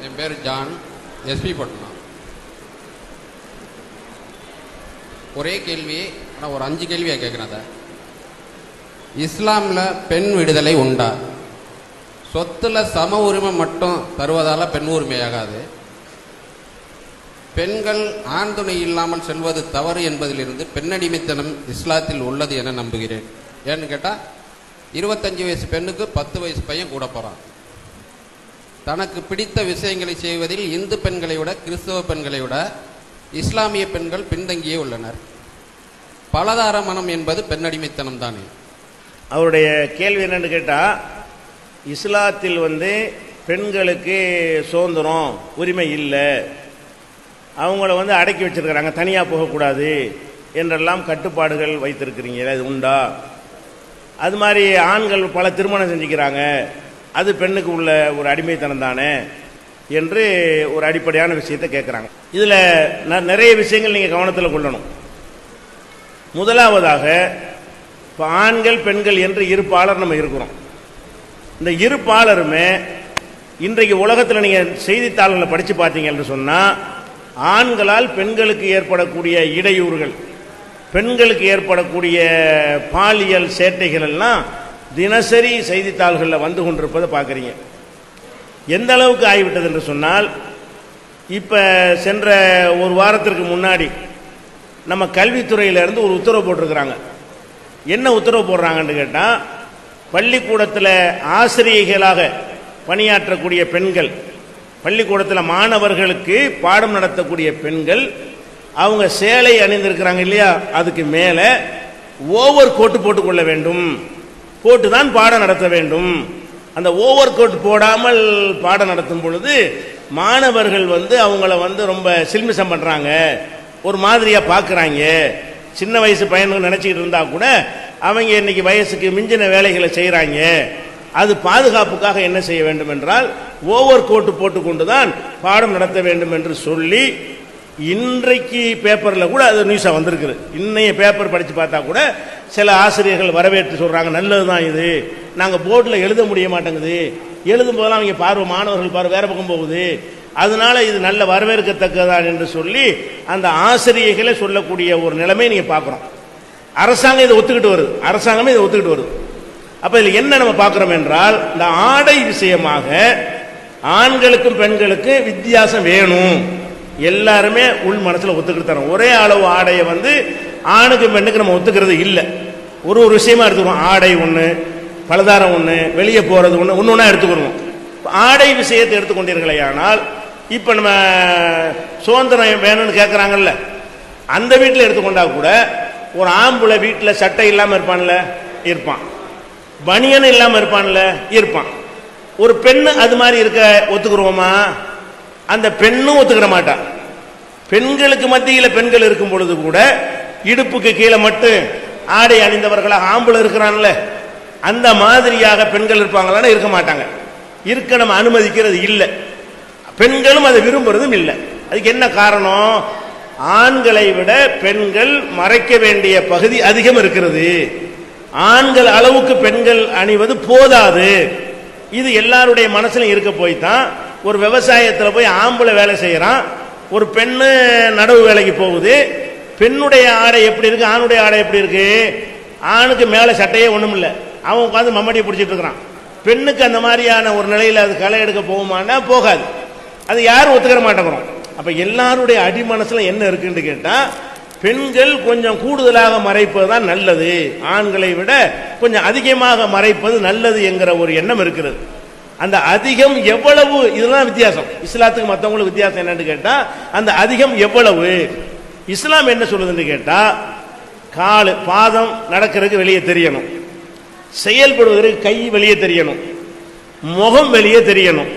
என் பேர் John, SP Patna. ஒரே கேள்வி, ஆனால் ஒரு 5 கேள்வியாக கேட்குறேன். அதை இஸ்லாமில் பெண் விடுதலை உண்டா? சொத்துல சம உரிமை மட்டும் தருவதால் பெண் உரிமையாகாது. பெண்கள் ஆண் துணை இல்லாமல் செல்வது தவறு என்பதிலிருந்து பெண்ணடிமைத்தனம் இஸ்லாத்தில் உள்ளது என நம்புகிறேன். ஏன்னு கேட்டால் 25 வயசு பெண்ணுக்கு 10 வயசு பையன் கூட போகிறான். தனக்கு பிடித்த விஷயங்களை செய்வதில் இந்து பெண்களை விட கிறிஸ்தவ பெண்களை விட இஸ்லாமிய பெண்கள் பின்தங்கியே உள்ளனர். பலதார மனம் என்பது பெண்ணடிமைத்தனம் தானே? அவருடைய கேள்வி என்னன்னு கேட்டால், இஸ்லாத்தில் பெண்களுக்கு சுதந்திரம் உரிமை இல்லை, அவங்கள அடக்கி வச்சிருக்கிறாங்க, தனியாக போகக்கூடாது என்றெல்லாம் கட்டுப்பாடுகள் வைத்திருக்கிறீங்களா, இது உண்டா? அது மாதிரி ஆண்கள் பல திருமணம் செஞ்சுக்கிறாங்க, அது பெண்ணுக்கு உள்ள ஒரு அடிமைத்தனம் தானே என்று ஒரு அடிப்படையான விஷயத்தை கேட்குறாங்க. இதில் நிறைய விஷயங்கள் நீங்கள் கவனத்தில் கொள்ளணும். முதலாவதாக, இப்போ ஆண்கள் பெண்கள் என்று இருப்பாளர் நம்ம இருக்கிறோம். இந்த இருப்பாளருமே இன்றைக்கு உலகத்தில் நீங்கள் செய்தித்தாள்களை படித்து பார்த்தீங்க என்று சொன்னால், ஆண்களால் பெண்களுக்கு ஏற்படக்கூடிய இடையூறுகள், பெண்களுக்கு ஏற்படக்கூடிய பாலியல் சேட்டைகள் எல்லாம் தினசரி செய்தித்தாள்களில் வந்து கொண்டிருப்பதை பார்க்குறீங்க. எந்த அளவுக்கு ஆகிவிட்டது என்று சொன்னால், இப்போ சென்ற ஒரு வாரத்திற்கு முன்னாடி நம்ம கல்வித்துறையிலிருந்து ஒரு உத்தரவு போட்டிருக்கிறாங்க. என்ன உத்தரவு போடுறாங்கன்னு கேட்டால், பள்ளிக்கூடத்தில் ஆசிரியர்களாக பணியாற்றக்கூடிய பெண்கள், பள்ளிக்கூடத்தில் மாணவர்களுக்கு பாடம் நடத்தக்கூடிய பெண்கள், அவங்க சேலை அணிந்திருக்கிறாங்க இல்லையா, அதுக்கு மேலே ஓவர் கோட்டு போட்டுக்கொள்ள வேண்டும், போட்டு தான் பாடம் நடத்த வேண்டும். அந்த ஓவர் கோட் போடாமல் பாடம் நடத்தும் பொழுது மாணவர்கள் அவங்கள ரொம்ப சில்மிசம் பண்ணுறாங்க, ஒரு மாதிரியாக பார்க்குறாங்க. சின்ன வயசு பையனுக்கு நினச்சிக்கிட்டு இருந்தா கூட அவங்க இன்னைக்கு வயசுக்கு மிஞ்சின வேலைகளை செய்கிறாங்க. அது பாதுகாப்புக்காக என்ன செய்ய வேண்டும் என்றால், ஓவர் கோட்டு போட்டுக்கொண்டு தான் பாடம் நடத்த வேண்டும் என்று சொல்லி இன்றைக்கு பேப்பரில் கூட அது நியூஸாக வந்திருக்குது. இன்னைய பேப்பர் படித்து பார்த்தா கூட சில ஆசிரியர்கள் வரவேற்று சொல்கிறாங்க, நல்லது தான் இது, நாங்கள் போர்டில் எழுத முடிய மாட்டேங்குது, எழுதும் போதெல்லாம் அவங்க பார்வை, மாணவர்கள் பார்வை வேறு பக்கம் போகுது, அதனால இது நல்ல வரவேற்கத்தக்கதான் என்று சொல்லி அந்த ஆசிரியர்களை சொல்லக்கூடிய ஒரு நிலைமை நீங்கள் பார்க்குறோம். அரசாங்கம் இதை ஒத்துக்கிட்டு வருது, அரசாங்கமே இதை ஒத்துக்கிட்டு வருது. அப்போ இதில் என்ன நம்ம பார்க்குறோம் என்றால், இந்த ஆடை விஷயமாக ஆண்களுக்கும் பெண்களுக்கும் வித்தியாசம் வேணும். எல்லாருமே உள் மனசில் ஒத்துக்கிட்டு தரோம். ஒரே அளவு ஆடையை ஆணுக்கு பெண்ணுக்கு நம்ம ஒத்துக்கிறது இல்லை. ஒரு விஷயமா எடுத்துக்கிறோம். ஆடை ஒன்று, பலதாரம் ஒன்று, வெளியே போகிறது ஒன்று, ஒன்று ஒன்றா எடுத்துக்கிறோம். ஆடை விஷயத்தை எடுத்துக்கொண்டீர்களே ஆனால், இப்போ நம்ம சுதந்திரம் வேணும்னு கேட்குறாங்கல்ல, அந்த வீட்டில் எடுத்துக்கொண்டா கூட ஒரு ஆம்பளை வீட்டில் சட்டை இல்லாமல் இருப்பான்ல, இருப்பான். பனியன் இல்லாமல் இருப்பான்ல, இருப்பான். ஒரு பெண்ணு அது மாதிரி இருக்க ஒத்துக்கிறோமா? அந்த பெண்ணும் ஒத்துக்கிற மாட்டான். பெண்களுக்கு மத்தியில் பெண்கள் இருக்கும் பொழுது கூட இடுப்புக்கு கீழே மட்டும் ஆடை அணிந்தவர்களாக ஆம்பளை இருக்கிறான்ல, அந்த மாதிரியாக பெண்கள் இருப்பாங்களான்னு இருக்க மாட்டாங்க. இருக்க நம்ம அனுமதிக்கிறது இல்லை, பெண்களும் அதை விரும்புறதும் இல்லை. அதுக்கு என்ன காரணம்? ஆண்களை விட பெண்கள் மறைக்க வேண்டிய பகுதி அதிகம் இருக்கிறது. ஆண்கள் அளவுக்கு பெண்கள் அணிவது போதாது. இது எல்லாருடைய மனசுல இருக்க போய்தான் ஒரு விவசாயத்தில் போய் ஆம்பளை வேலை செய்யறான், ஒரு பெண்ணு நடவு வேலைக்கு போகுது. பெண்ணுடைய ஆடை எப்படி இருக்கு, ஆணுடைய ஆடை எப்படி இருக்கு? ஆணுக்கு மேலே சட்டையே ஒண்ணும் இல்லை, அவன் உட்காந்து மம்மடியை பிடிச்சிட்டு இருக்கிறான். பெண்ணுக்கு அந்த மாதிரியான ஒரு நிலையில் அது களை எடுக்க போகுமானா போகாது. அது யாரும் ஒத்துக்கிற மாட்டேங்கிறோம். அப்ப எல்லாருடைய அடிமனசுல என்ன இருக்குன்னு கேட்டா, பெண்கள் கொஞ்சம் கூடுதலாக மறைப்பது தான் நல்லது, ஆண்களை விட கொஞ்சம் அதிகமாக மறைப்பது நல்லது என்கிற ஒரு எண்ணம் இருக்கிறது. அந்த அதிகம் எவ்வளவு, இதெல்லாம் வித்தியாசம். இஸ்லாத்துக்கு மற்றவங்களுக்கு வித்தியாசம் என்னன்னு கேட்டா, அந்த அதிகம் எவ்வளவு. இஸ்லாம் என்ன சொல்லுதுன்னு கேட்டா, கால் பாதம் நடக்கிறதுக்கு வெளியே தெரியணும், செயல்படுவதற்கு கை வெளியே தெரியணும், முகம் வெளியே தெரியணும்.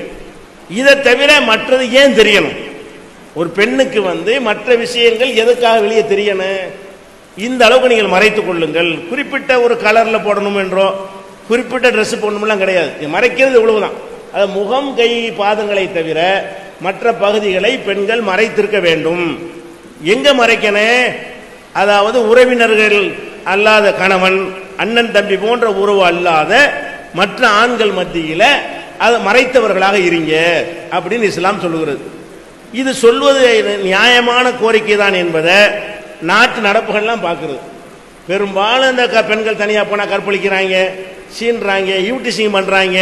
இதை தவிர மற்றது ஏன் தெரியணும்? ஒரு பெண்ணுக்கு மற்ற விஷயங்கள் எதுக்காக வெளியே தெரியணும்? இந்த அளவுக்கு நீங்கள் மறைத்துக் கொள்ளுங்கள். குறிப்பிட்ட ஒரு கலர்ல போடணும் என்றோ குறிப்பிட்ட ட்ரெஸ் போடணும்லாம் கிடையாது. மறைக்கிறது இவ்வளவுதான். அது முகம் கை பாதங்களை தவிர மற்ற பகுதிகளை பெண்கள் மறைத்திருக்க வேண்டும். எங்க மறைக்கணும்? அதாவது உறவினர்கள் அல்லாத கணவன், அண்ணன் தம்பி போன்ற உறவு அல்லாத மற்ற ஆண்கள் மத்தியில் அதை மறைத்தவர்களாக இருங்க அப்படின்னு இஸ்லாம் சொல்லுகிறது. இது சொல்வது நியாயமான கோரிக்கை தான் என்பதை நாட்டு நடப்புகள்லாம் பார்க்கிறது. பெரும்பாலும் இந்த பெண்கள் தனியாக போனால் கற்பழிக்கிறாங்க, சீன்றாங்க, யூடிசிங் பண்ணுறாங்க.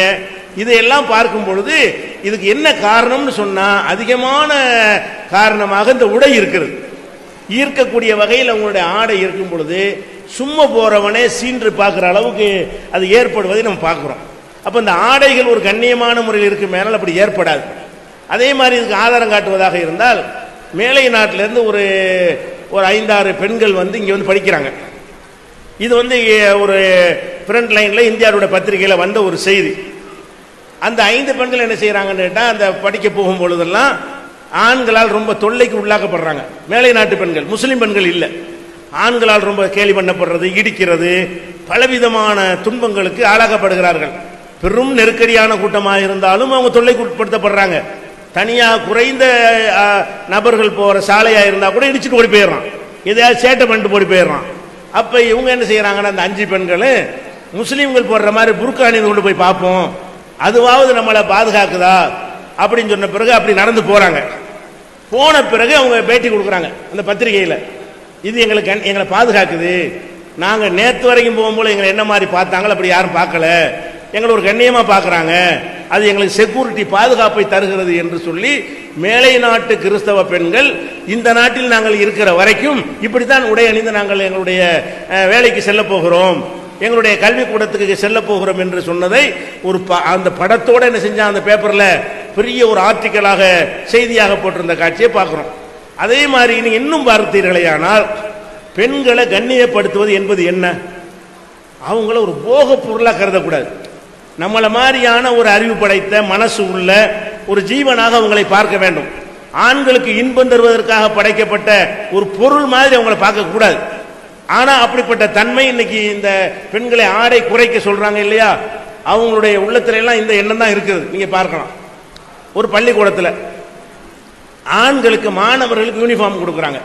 இதையெல்லாம் பார்க்கும் பொழுது இதுக்கு என்ன காரணம்னு சொன்னால் அதிகமான காரணமாக இந்த உடை இருக்கிறது. ஈர்க்கக்கூடிய வகையில் அவங்களுடைய ஆடை இருக்கும் பொழுது சும்மா போறவனே சீன்று பார்க்குற அளவுக்கு அது ஏற்படுவதை நம்ம பார்க்குறோம். அப்போ இந்த ஆடைகள் ஒரு கண்ணியமான முறையில் இருக்கு, மேலே அப்படி ஏற்படாது. அதே மாதிரி இதுக்கு ஆதாரம் காட்டுவதாக இருந்தால் மேலை நாட்டிலேருந்து ஒரு 5-6 பெண்கள் வந்து இங்கே வந்து படிக்கிறாங்க. இது வந்து ஒரு ஃப்ரண்ட் லைனில் இந்தியாவுடைய பத்திரிகையில் வந்த ஒரு செய்தி. அந்த 5 பெண்கள் என்ன செய்கிறாங்கன்னு கேட்டால், அந்த படிக்க போகும் பொழுதெல்லாம் ஆண்களால் ரொம்ப தொல்லைக்கு உள்ளாக்கப்படுறாங்க. மேலை நாட்டு பெண்கள், முஸ்லீம் பெண்கள் இல்லை, ஆண்களால் ரொம்ப கேலி பண்ணப்படுறது, இடிக்கிறது, பலவிதமான துன்பங்களுக்கு ஆளாக்கப்படுகிறார்கள். பெரும் நெருக்கடியான கூட்டமாக இருந்தாலும் அவங்க தொல்லைக்கு உட்படுத்தப்படுறாங்க. தனியாக குறைந்த நபர்கள் போகிற சாலையாக இருந்தால் கூட இடிச்சுட்டு ஓடி போயிடுறான், எதையாவது சேட்டை பண்ணிட்டு ஓடி போயிடுறான். அப்போ இவங்க என்ன செய்கிறாங்கன்னா, அந்த 5 பெண்கள் முஸ்லீம்கள் போடுற மாதிரி புர்கா அணிந்து கொண்டு போய் பார்ப்போம், அதுவாவது நம்மளை பாதுகாக்குதா அப்படின்னு சொன்ன பிறகு அப்படி நடந்து போறாங்க. போன பிறகு அவங்க பேட்டி கொடுக்குறாங்க அந்த பத்திரிகையில், இது எங்களை பாதுகாக்குது, நாங்கள் நேற்று வரைக்கும் போகும்போது எங்களை என்ன மாதிரி பார்த்தாங்களோ அப்படி யாரும் பார்க்கல, எங்களை ஒரு கண்ணியமாக பார்க்குறாங்க, அது எங்களுக்கு செக்யூரிட்டி பாதுகாப்பை தருகிறது என்று சொல்லி மேலை நாட்டு கிறிஸ்தவ பெண்கள் இந்த நாட்டில் நாங்கள் இருக்கிற வரைக்கும் இப்படித்தான் உடை அணிந்து நாங்கள் எங்களுடைய வேலைக்கு செல்ல போகிறோம், எங்களுடைய கல்விக்கூடத்துக்கு செல்ல போகிறோம் என்று சொன்னதை ஒரு அந்த படத்தோட என்ன செஞ்சான் அந்த பேப்பர்ல பெரிய ஒரு ஆர்டிக்கலாக செய்தியாக போட்டிருந்த காட்சியை பார்க்கிறோம். அதே மாதிரி நீங்க இன்னும் பார்த்தீர்களேயானால் பெண்களை கண்ணியப்படுத்துவது என்பது என்ன, அவங்கள ஒரு போக பொருளாக கருதக்கூடாது. நம்மள மாதிரியான ஒரு அறிவு படைத்த மனசு உள்ள ஒரு ஜீவனாக அவங்களை பார்க்க வேண்டும். ஆண்களுக்கு இன்பம் தருவதற்காக படைக்கப்பட்ட ஒரு பொருள் மாதிரி அவங்களை பார்க்க கூடாது. ஆனா அப்படிப்பட்ட தன்மை இன்னைக்கு இந்த பெண்களை ஆடை குறைக்க சொல்றாங்க இல்லையா, அவங்களுடைய உள்ளத்துல எல்லாம் இந்த எண்ணம் தான் இருக்குது. நீங்க பார்க்கலாம், ஒரு பள்ளிக்கூடத்தில் ஆண்களுக்கு மாணவர்களுக்கு யூனிஃபார்ம் கொடுக்குறாங்க,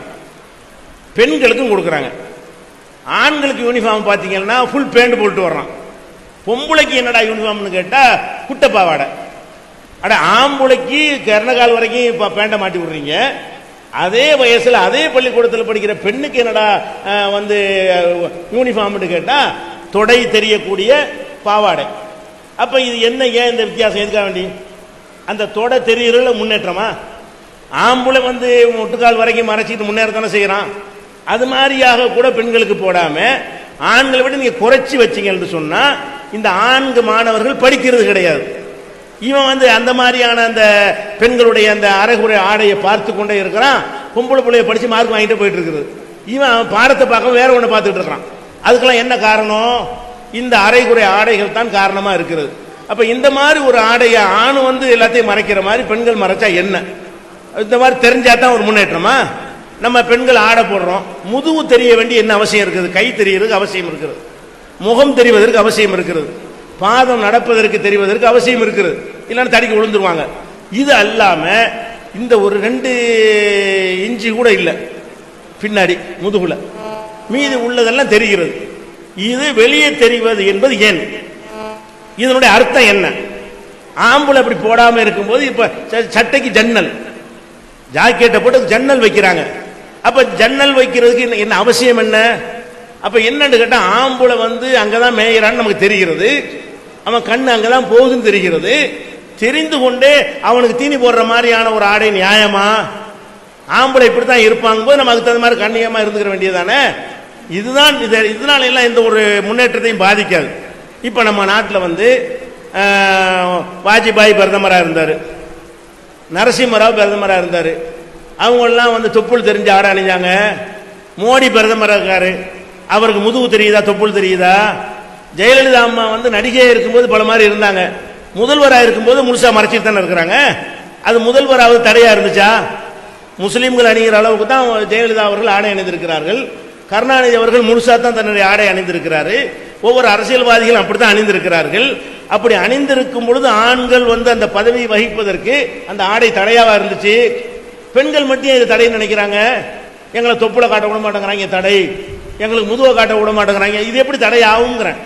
பெண்களுக்கும் கொடுக்குறாங்க. ஆண்களுக்கு யூனிஃபார்ம் பார்த்தீங்கன்னா ஃபுல் பேண்ட் போட்டு வர்றான். பொம்பளைக்கு என்னடா யூனிஃபார்ம்னு கேட்டா குட்டை பாவாடை. அட ஆம்பளைக்கு கர்ணகால் வரைக்கும் பேண்டை மாட்டி விடுறீங்க, அதே வயசுல அதே பள்ளிக்கூடத்தில் படிக்கிற பெண்ணுக்கு என்னடா வந்து யூனிஃபார்ம்னு கேட்டா தொடை தெரியக்கூடிய பாவாடை. அப்ப இது என்ன, ஏன் இந்த வித்தியாசம், எதுக்காக வேண்டி? அந்த தொடை தெரியுறதுல முன்னேற்றமா? ஆம்பளை வந்து முட்டுக்கால் வரைக்கும் மறைச்சிட்டு முன்னேறத்தானே செய்யறான். அது மாதிரியாக கூட பெண்களுக்கு போடாம ஆண்களை விட நீங்க குறைச்சி வச்சீங்கன்னு சொன்னா இந்த ஆண்கு மாணவர்கள் படிக்கிறது கிடையாது. இவன் வந்து அந்த மாதிரியான அந்த பெண்களுடைய அந்த அரைகுறை ஆடையை பார்த்து கொண்டே இருக்கிறான். பொம்பளை பிள்ளைய படிச்சு மார்க் வாங்கிட்டு போயிட்டு இருக்குது. இவன் பாடத்தை பார்க்க வேற ஒன்று பார்த்துட்டு இருக்கிறான். அதுக்கெல்லாம் என்ன காரணம்? இந்த அரைகுறை ஆடைகள் தான் காரணமா இருக்கிறது. அப்ப இந்த மாதிரி ஒரு ஆடையை ஆணு வந்து எல்லாத்தையும் மறைக்கிற மாதிரி பெண்கள் மறைச்சா என்ன? இந்த மாதிரி தெரிஞ்சா தான் ஒரு முன்னேற்றமா? நம்ம பெண்கள் ஆடை போடுறோம், முதுகு தெரிய வேண்டிய என்ன அவசியம் இருக்குது? கை தெரியறதுக்கு அவசியம் இருக்கிறது, முகம் தெரிவதற்கு அவசியம் இருக்கிறது, பாதம் நடப்பதற்கு தெரிவதற்கு அவசியம் இருக்கிறது, இல்லைன்னா தடிக்கு விழுந்துருவாங்க. இது அல்லாம இந்த ஒரு 2 இன்ச்சு கூட இல்லை பின்னாடி முதுகுல, மீது உள்ளதெல்லாம் தெரிகிறது. இது வெளியே தெரிவது என்பது ஏன்? இதனுடைய அர்த்தம் என்ன? ஆம்பளை அப்படி போடாம இருக்கும்போது இப்ப சட்டைக்கு ஜன்னல், ஜாக்கெட்டை போட்டு ஜன்னல் வைக்கிறாங்க. அப்ப ஜன்னல் வைக்கிறதுக்கு என்ன அவசியம் என்ன? அப்ப என்னன்னு கேட்டா ஆம்பளை வந்து அங்கதான் மேயிறான்னு நமக்கு தெரிகிறது, அவன் கண்ணு அங்கதான் போகுதுன்னு தெரிகிறது. தெரிந்து கொண்டே அவனுக்கு தீனி போடுற மாதிரியான ஒரு ஆடை நியாயமா? ஆம்பளை இப்படித்தான் இருப்பாங்க போது நம்ம அதுக்கு தகுந்த மாதிரி கண்ணியமா இருந்துக்கிற வேண்டியதானே. இதுதான் இதனால எல்லாம் எந்த ஒரு முன்னேற்றத்தையும் பாதிக்காது. இப்ப நம்ம நாட்டில் வந்து வாஜ்பாய் பிரதமராக இருந்தார், நரசிம்மராவ் பிரதமராக இருந்தார். அவங்கெல்லாம் வந்து தொப்புள் தெரிஞ்ச ஆடை அணிஞ்சாங்க. மோடி பிரதமராக இருக்காரு, அவருக்கு முதுகு தெரியுதா, தொப்புள் தெரியுதா? ஜெயலலிதா அம்மா வந்து நடிகையாக இருக்கும்போது பல மாதிரி இருந்தாங்க, முதல்வராக இருக்கும்போது முழுசா மறைச்சிட்டு தானே இருக்கிறாங்க. அது முதல்வராவது தடையா இருந்துச்சா? முஸ்லீம்கள் அணிகிற அளவுக்கு தான் ஜெயலலிதா அவர்கள் ஆடை அணிந்திருக்கிறார்கள். கருணாநிதி அவர்கள் முழுசா தான் தன்னுடைய ஆடை அணிந்திருக்கிறாரு. ஒவ்வொரு அரசியல்வாதிகளும் அப்படித்தான் அணிந்திருக்கிறார்கள். அப்படி அணிந்திருக்கும் பொழுது ஆண்கள் வந்து அந்த பதவியை வகிப்பதற்கு அந்த ஆடை தடையாவா இருந்துச்சு. பெண்கள் மட்டும் இது தடைன்னு நினைக்கிறாங்க. எங்களை தொப்புளை காட்ட விட மாட்டேங்கிறாங்க தடை, எங்களுக்கு முதுவை காட்ட விட மாட்டேங்கிறாங்க, இது எப்படி தடை ஆகுங்கிறேன்.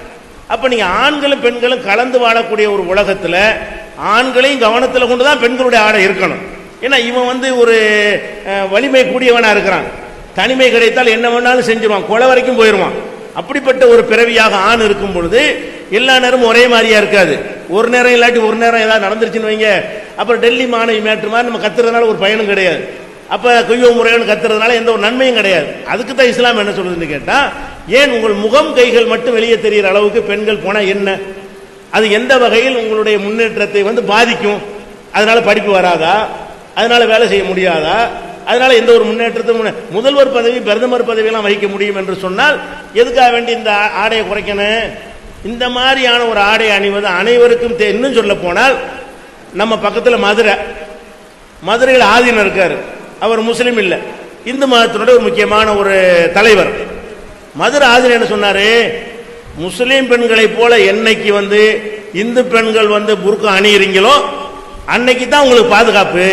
அப்ப நீங்க ஆண்களும் பெண்களும் கலந்து வாழக்கூடிய ஒரு உலகத்துல ஆண்களையும் கவனத்தில் கொண்டுதான் பெண்களுடைய ஆடை இருக்கணும். ஏன்னா இவன் வந்து ஒரு வலிமை கூடியவனா இருக்கிறான், தனிமை கிடைத்தால் என்ன வேணாலும் செஞ்சிருவான், கொலை வரைக்கும் போயிடுவான். அப்படிப்பட்ட ஒரு பிறவியாக ஆண் இருக்கும் பொழுது எல்லா நேரமும் ஒரே மாதிரியா இருக்காது. ஒரு நேரம் இல்லாட்டி ஒரு நேரம் ஏதாவது நடந்துருச்சுன்னு வைங்க, அப்புறம் டெல்லி மாணவி மேட்ரு மாதிரி நம்ம கத்துறதுனால ஒரு பயனும் கிடையாது. அப்ப கொய்யோ முறைன்னு கத்துறதுனால எந்த ஒரு நன்மையும் கிடையாது. அதுக்கு தான் இஸ்லாம் என்ன சொல்லுதுன்னு கேட்டா, ஏன் உங்கள் முகம் கைகள் மட்டும் வெளியே தெரிகிற அளவுக்கு பெண்கள் போனா என்ன, அது எந்த வகையில் உங்களுடைய முன்னேற்றத்தை வந்து பாதிக்கும்? அதனால படிப்பு வராதா, அதனால வேலை செய்ய முடியாதா, அதனால எந்த ஒரு முன்னேற்றத்தையும் முதல்வர் பதவி பிரதமர் பதவியெல்லாம் வகிக்க முடியும் என்று சொன்னால் எதுக்காக வேண்டி இந்த ஆடையை குறைக்கணும்? இந்த மாதிரியான ஒரு ஆடை அணிவது அனைவருக்கும் இன்னும் சொல்ல போனால், நம்ம பக்கத்தில் மதுரையில் ஆதீனர் இருக்காரு, அவர் முஸ்லீம் இல்லை, இந்து மதத்தினுடைய ஒரு முக்கியமான ஒரு தலைவர். மதுரை ஆதீனர் என்ன சொன்னாரு, முஸ்லீம் பெண்களை போல என்னைக்கு வந்து இந்து பெண்கள் வந்து புர்கா அணியிறீங்களோ அன்னைக்கு தான் உங்களுக்கு பாதுகாப்பு,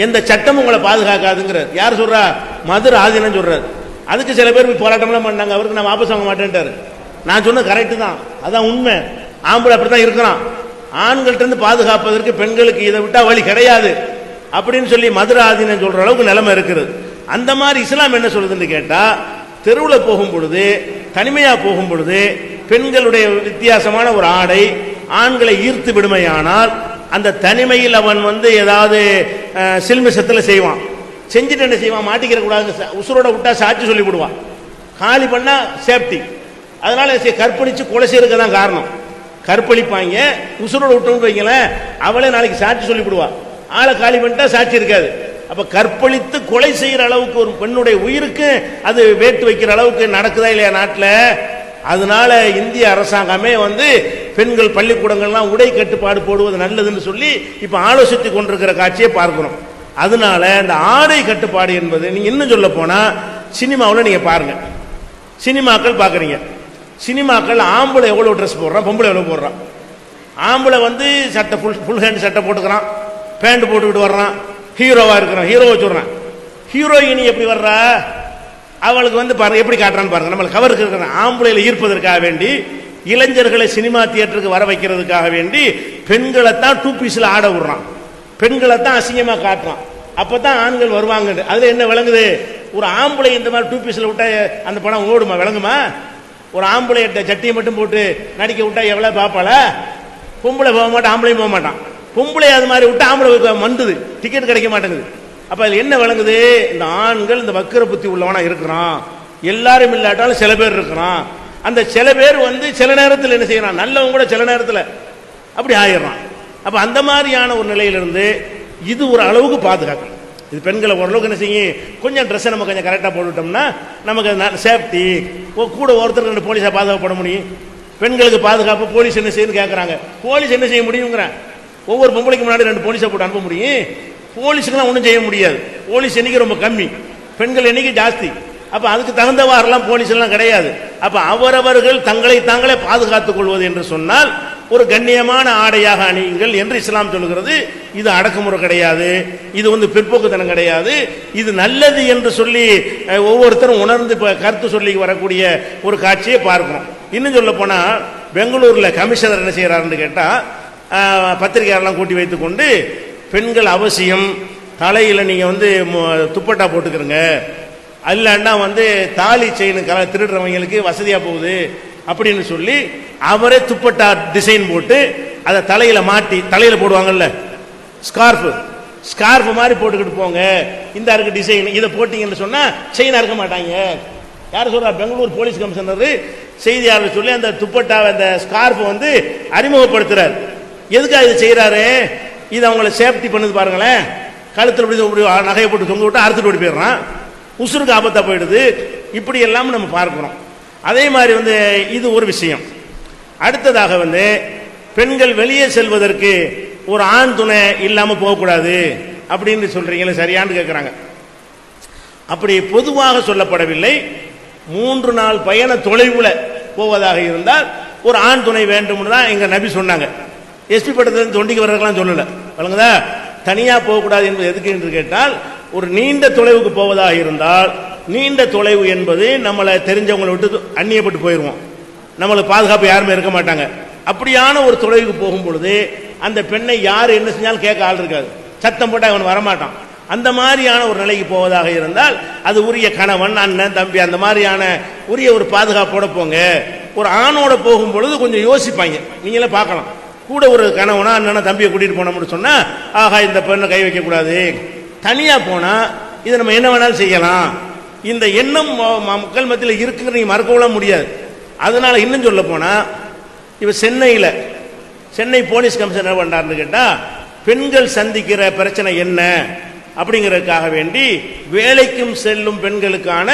எந்த சட்டமும் உங்களை பாதுகாக்காதுங்கிறார். யார் சொல்றா? மதுரை ஆதீனம் சொல்றாரு. அதுக்கு சில பேர் போராட்டம்லாம் பண்ணாங்க, அவருக்கு நான் வாபஸ் வாங்க மாட்டேன்ட்டாரு. நான் சொன்ன கரெக்டு தான், அதான் உண்மை. ஆம்பளை அப்படித்தான் இருக்கிறான், ஆண்கள்ட்ட இருந்து பாதுகாப்பதற்கு பெண்களுக்கு இதை விட்டா வழி கிடையாது அப்படின்னு சொல்லி மதுரை ஆதீனம் சொல்ற அளவுக்கு நிலைமை இருக்குது. அந்த மாதிரி இஸ்லாம் என்ன சொல்லுதுன்னு கேட்டா, தெருவில் போகும் பொழுது தனிமையா போகும் பொழுது பெண்களுடைய வித்தியாசமான ஒரு ஆடை ஆண்களை ஈர்த்து விடுமையானால் அந்த தனிமையில் அவன் வந்து ஏதாவது சில்மிசத்தில் செய்வான், செஞ்சுட்டு என்ன செய்வான், மாட்டிக்கிற கூடாது, உசுரோட விட்டா சாட்சி சொல்லி விடுவான், காலி பண்ணா சேஃப்டி. அதனால கற்பழிச்சு கொலை செய்யறதுக்கு தான் காரணம். கற்பழிப்பாங்க, உசுரோட விட்டோம்னு வைங்களேன், அவளே நாளைக்கு சாட்சி சொல்லி விடுவா, ஆளை காலி பண்ணிட்டா சாட்சி இருக்காது. அப்ப கற்பழித்து கொலை செய்யற அளவுக்கு ஒரு பெண்ணுடைய உயிருக்கு அது வேட்டு வைக்கிற அளவுக்கு நடக்குதா இல்லையா நாட்டில்? அதனால இந்திய அரசாங்கமே வந்து பெண்கள் பள்ளிக்கூடங்கள்லாம் உடை கட்டுப்பாடு போடுவது நல்லதுன்னு சொல்லி இப்ப ஆலோசித்துக் கொண்டிருக்கிற காட்சியை பார்க்கிறோம். அதனால இந்த ஆடை கட்டுப்பாடு என்பது, நீங்க இன்னும் சொல்ல போனா சினிமாவில் நீங்க பாருங்க, சினிமாக்கள் பாக்குறீங்க, சினிமாக்கள் ஆம்பளை எவ்வளவு ட்ரெஸ் போடுறான், பொம்பளை எவ்வளவு போடுறான். ஆம்பளை வந்து சட்டை ஃபுல் ஹேண்ட் சட்டை போட்டுக்கிறான், பேண்ட் போட்டுக்கிட்டு வர்றான், ஹீரோவா இருக்கிறான், ஹீரோவை சொல்றான். ஹீரோயினி எப்படி வர்றா, அவளுக்கு வந்து பாருங்க எப்படி காட்டுறான்னு பாருங்க. நம்மளுக்கு கவருக்கு இருக்கிற ஆம்பளையில ஈர்ப்பதற்காக வேண்டி, இளைஞர்களை சினிமா தியேட்டருக்கு வர வைக்கிறதுக்காக வேண்டி பெண்களை தான் டூ பீஸ்ல ஆட விடுறான், பெண்களை தான் அசிங்கமா காட்டுறான். அப்பதான் ஆண்கள் வருவாங்க. அதுல என்ன விளங்குது, ஒரு ஆம்பளை இந்த மாதிரி டூ பீஸ்ல விட்டா அந்த படம் ஓடுமா, விளங்குமா? ஒரு ஆம்பளை சட்டியை மட்டும் போட்டு நடிக்க விட்டா எவ்வளவு பாப்பாள? பொம்பளை போக மாட்டான், ஆம்பளையும் போக மாட்டான். பொம்பளை அது மாதிரி விட்டு ஆம்பளை மண்டுது, டிக்கெட் கிடைக்க மாட்டேங்குது. அப்ப அதுல என்ன விளங்குது, இந்த ஆண்கள் இந்த வக்கர புத்தி உள்ளவனா இருக்கிறான், எல்லாரும் இல்லாட்டாலும் சில பேர் இருக்கிறான். அந்த சில பேர் வந்து சில நேரத்தில் என்ன செய்யறான், நல்லவங்க கூட சில நேரத்தில் அப்படி ஆயிடுறான். அப்ப அந்த மாதிரியான ஒரு நிலையிலிருந்து இது ஒரு அளவுக்கு பாதுகாக்கணும். இது பெண்களை ஓரளவுக்கு என்ன செய்யும், கொஞ்சம் ட்ரெஸ்ஸை நம்ம கொஞ்சம் கரெக்டாக போட்டுட்டோம்னா நமக்கு சேஃப்டி. கூட ஒருத்தருக்கு 2 போலீஸாக பாதுகாக்கப்பட முடியும். பெண்களுக்கு பாதுகாப்பு போலீஸ் என்ன செய்யுன்னு கேட்குறாங்க, போலீஸ் என்ன செய்ய முடியுங்கிறேன், ஒவ்வொரு பொம்பளைக்கு முன்னாடி 2 போலீஸை போட்டு அனுப்ப முடியும். போலீஸுக்கெல்லாம் ஒன்றும் செய்ய முடியாது, போலீஸ் எண்ணிக்கை ரொம்ப கம்மி, பெண்கள் எண்ணிக்கை ஜாஸ்தி. அப்ப அதுக்கு தகுந்தவாறெல்லாம் போலீஸ் எல்லாம் கிடையாது. அப்ப அவரவர்கள் தங்களை தாங்களே பாதுகாத்துக் கொள்வது என்று சொன்னால் ஒரு கண்ணியமான ஆடையாக அணியுங்கள் என்று இஸ்லாம் சொல்கிறது. இது அடக்குமுறை கிடையாது, இது வந்து பிற்போக்குத்தனம் கிடையாது, இது நல்லது என்று சொல்லி ஒவ்வொருத்தரும் உணர்ந்து கருத்து சொல்லி வரக்கூடிய ஒரு காட்சியை பார்க்கணும். இன்னும் சொல்ல போனா பெங்களூர்ல கமிஷனர் என்ன செய்யறாருன்னு கேட்டா, பத்திரிகையாளர்லாம் கூட்டி வைத்துக் கொண்டு பெண்கள் அவசியம் தலையில நீங்க வந்து துப்பட்டா போட்டுக்கிறங்க, அல்லன்னா வந்து தாலி செயின் திருடுறவங்களுக்கு வசதியா போகுது அப்படின்னு சொல்லி அவரே துப்பட்டா டிசைன் போட்டு அதை தலையில மாட்டி, தலையில போடுவாங்கல்ல ஸ்கார்ஃப் மாதிரி போட்டுக்கிட்டு போங்க, இந்த இருக்கு டிசைன், இதை போட்டீங்கன்னு சொன்னா செயினா இருக்க மாட்டாங்க. யார் சொல்றா, பெங்களூர் போலீஸ் கமிஷனர் செய்தியாளர் சொல்லி அந்த துப்பட்டா அந்த ஸ்கார்ஃப் வந்து அறிமுகப்படுத்துறாரு. எதுக்காக இது செய்யறாரு, இது அவங்களை சேஃப்டி பண்ணுது பாருங்களேன். கழுத்தில் இப்படி நகையை போட்டு தொங்க விட்டு அறுத்துட்டு ஓடி போயிடுறான், உசுருக்கு ஆபத்தா போயிடுது. இப்படி எல்லாம் நம்ம பார்க்கிறோம். அதே மாதிரி வந்து இது ஒரு விஷயம். அடுத்ததாக வந்து பெண்கள் வெளியே செல்வதற்கு ஒரு ஆண் துணை இல்லாம போகக்கூடாது அப்படின்னு சொல்றீங்களே, சரியான்னு கேட்கிறாங்க. அப்படி பொதுவாக சொல்லப்படவில்லை. 3 நாள் பயண தொலைவுல போவதாக இருந்தால் ஒரு ஆண் துணை வேண்டும் தான் எங்க நபி சொன்னாங்க. எஸ்பி பட்டத்திலிருந்து தொண்டிக்கு வர்றதுக்கெல்லாம் சொல்லல, வழங்குதா? தனியா போகக்கூடாது என்பது எதுக்கு என்று கேட்டால், ஒரு நீண்ட தொலைவுக்கு போவதாக இருந்தால், நீண்ட தொலைவு என்பது நம்மளை தெரிஞ்சவங்களை விட்டு அந்நியப்பட்டு போயிடுவோம், நம்மளுக்கு பாதுகாப்பு யாருமே இருக்க மாட்டாங்க. அப்படியான ஒரு தொலைவுக்கு போகும் பொழுது அந்த பெண்ணை யார் என்ன செஞ்சாலும் கேட்க ஆள் இருக்காது, சத்தம் போட்டால் அவன் வரமாட்டான். அந்த மாதிரியான ஒரு நிலைக்கு போவதாக இருந்தால் அது உரிய கணவன், அண்ணன், தம்பி அந்த மாதிரியான உரிய ஒரு பாதுகாப்போட போங்க. ஒரு ஆணோட போகும் பொழுது கொஞ்சம் யோசிப்பாங்க. நீங்களே பார்க்கலாம், கூட ஒரு கணவனா அண்ணனா தம்பியை கூட்டிட்டு போனோம்னு சொன்னா ஆகா இந்த பெண்ணை கை வைக்க கூடாது. தனியா போனா இதை நம்ம என்ன வேணாலும் செய்யலாம். இந்த எண்ணம் மக்கள் மத்தியில் இருக்குன்னு நீங்க மறக்கவும் முடியாது. அதனால இன்னும் சொல்ல போனா இவ சென்னை போலீஸ் கமிஷனர் பண்ணாருன்னு கேட்டா பெண்கள் சந்திக்கிற பிரச்சனை என்ன அப்படிங்கிறதுக்காக வேண்டி வேலைக்கும் செல்லும் பெண்களுக்கான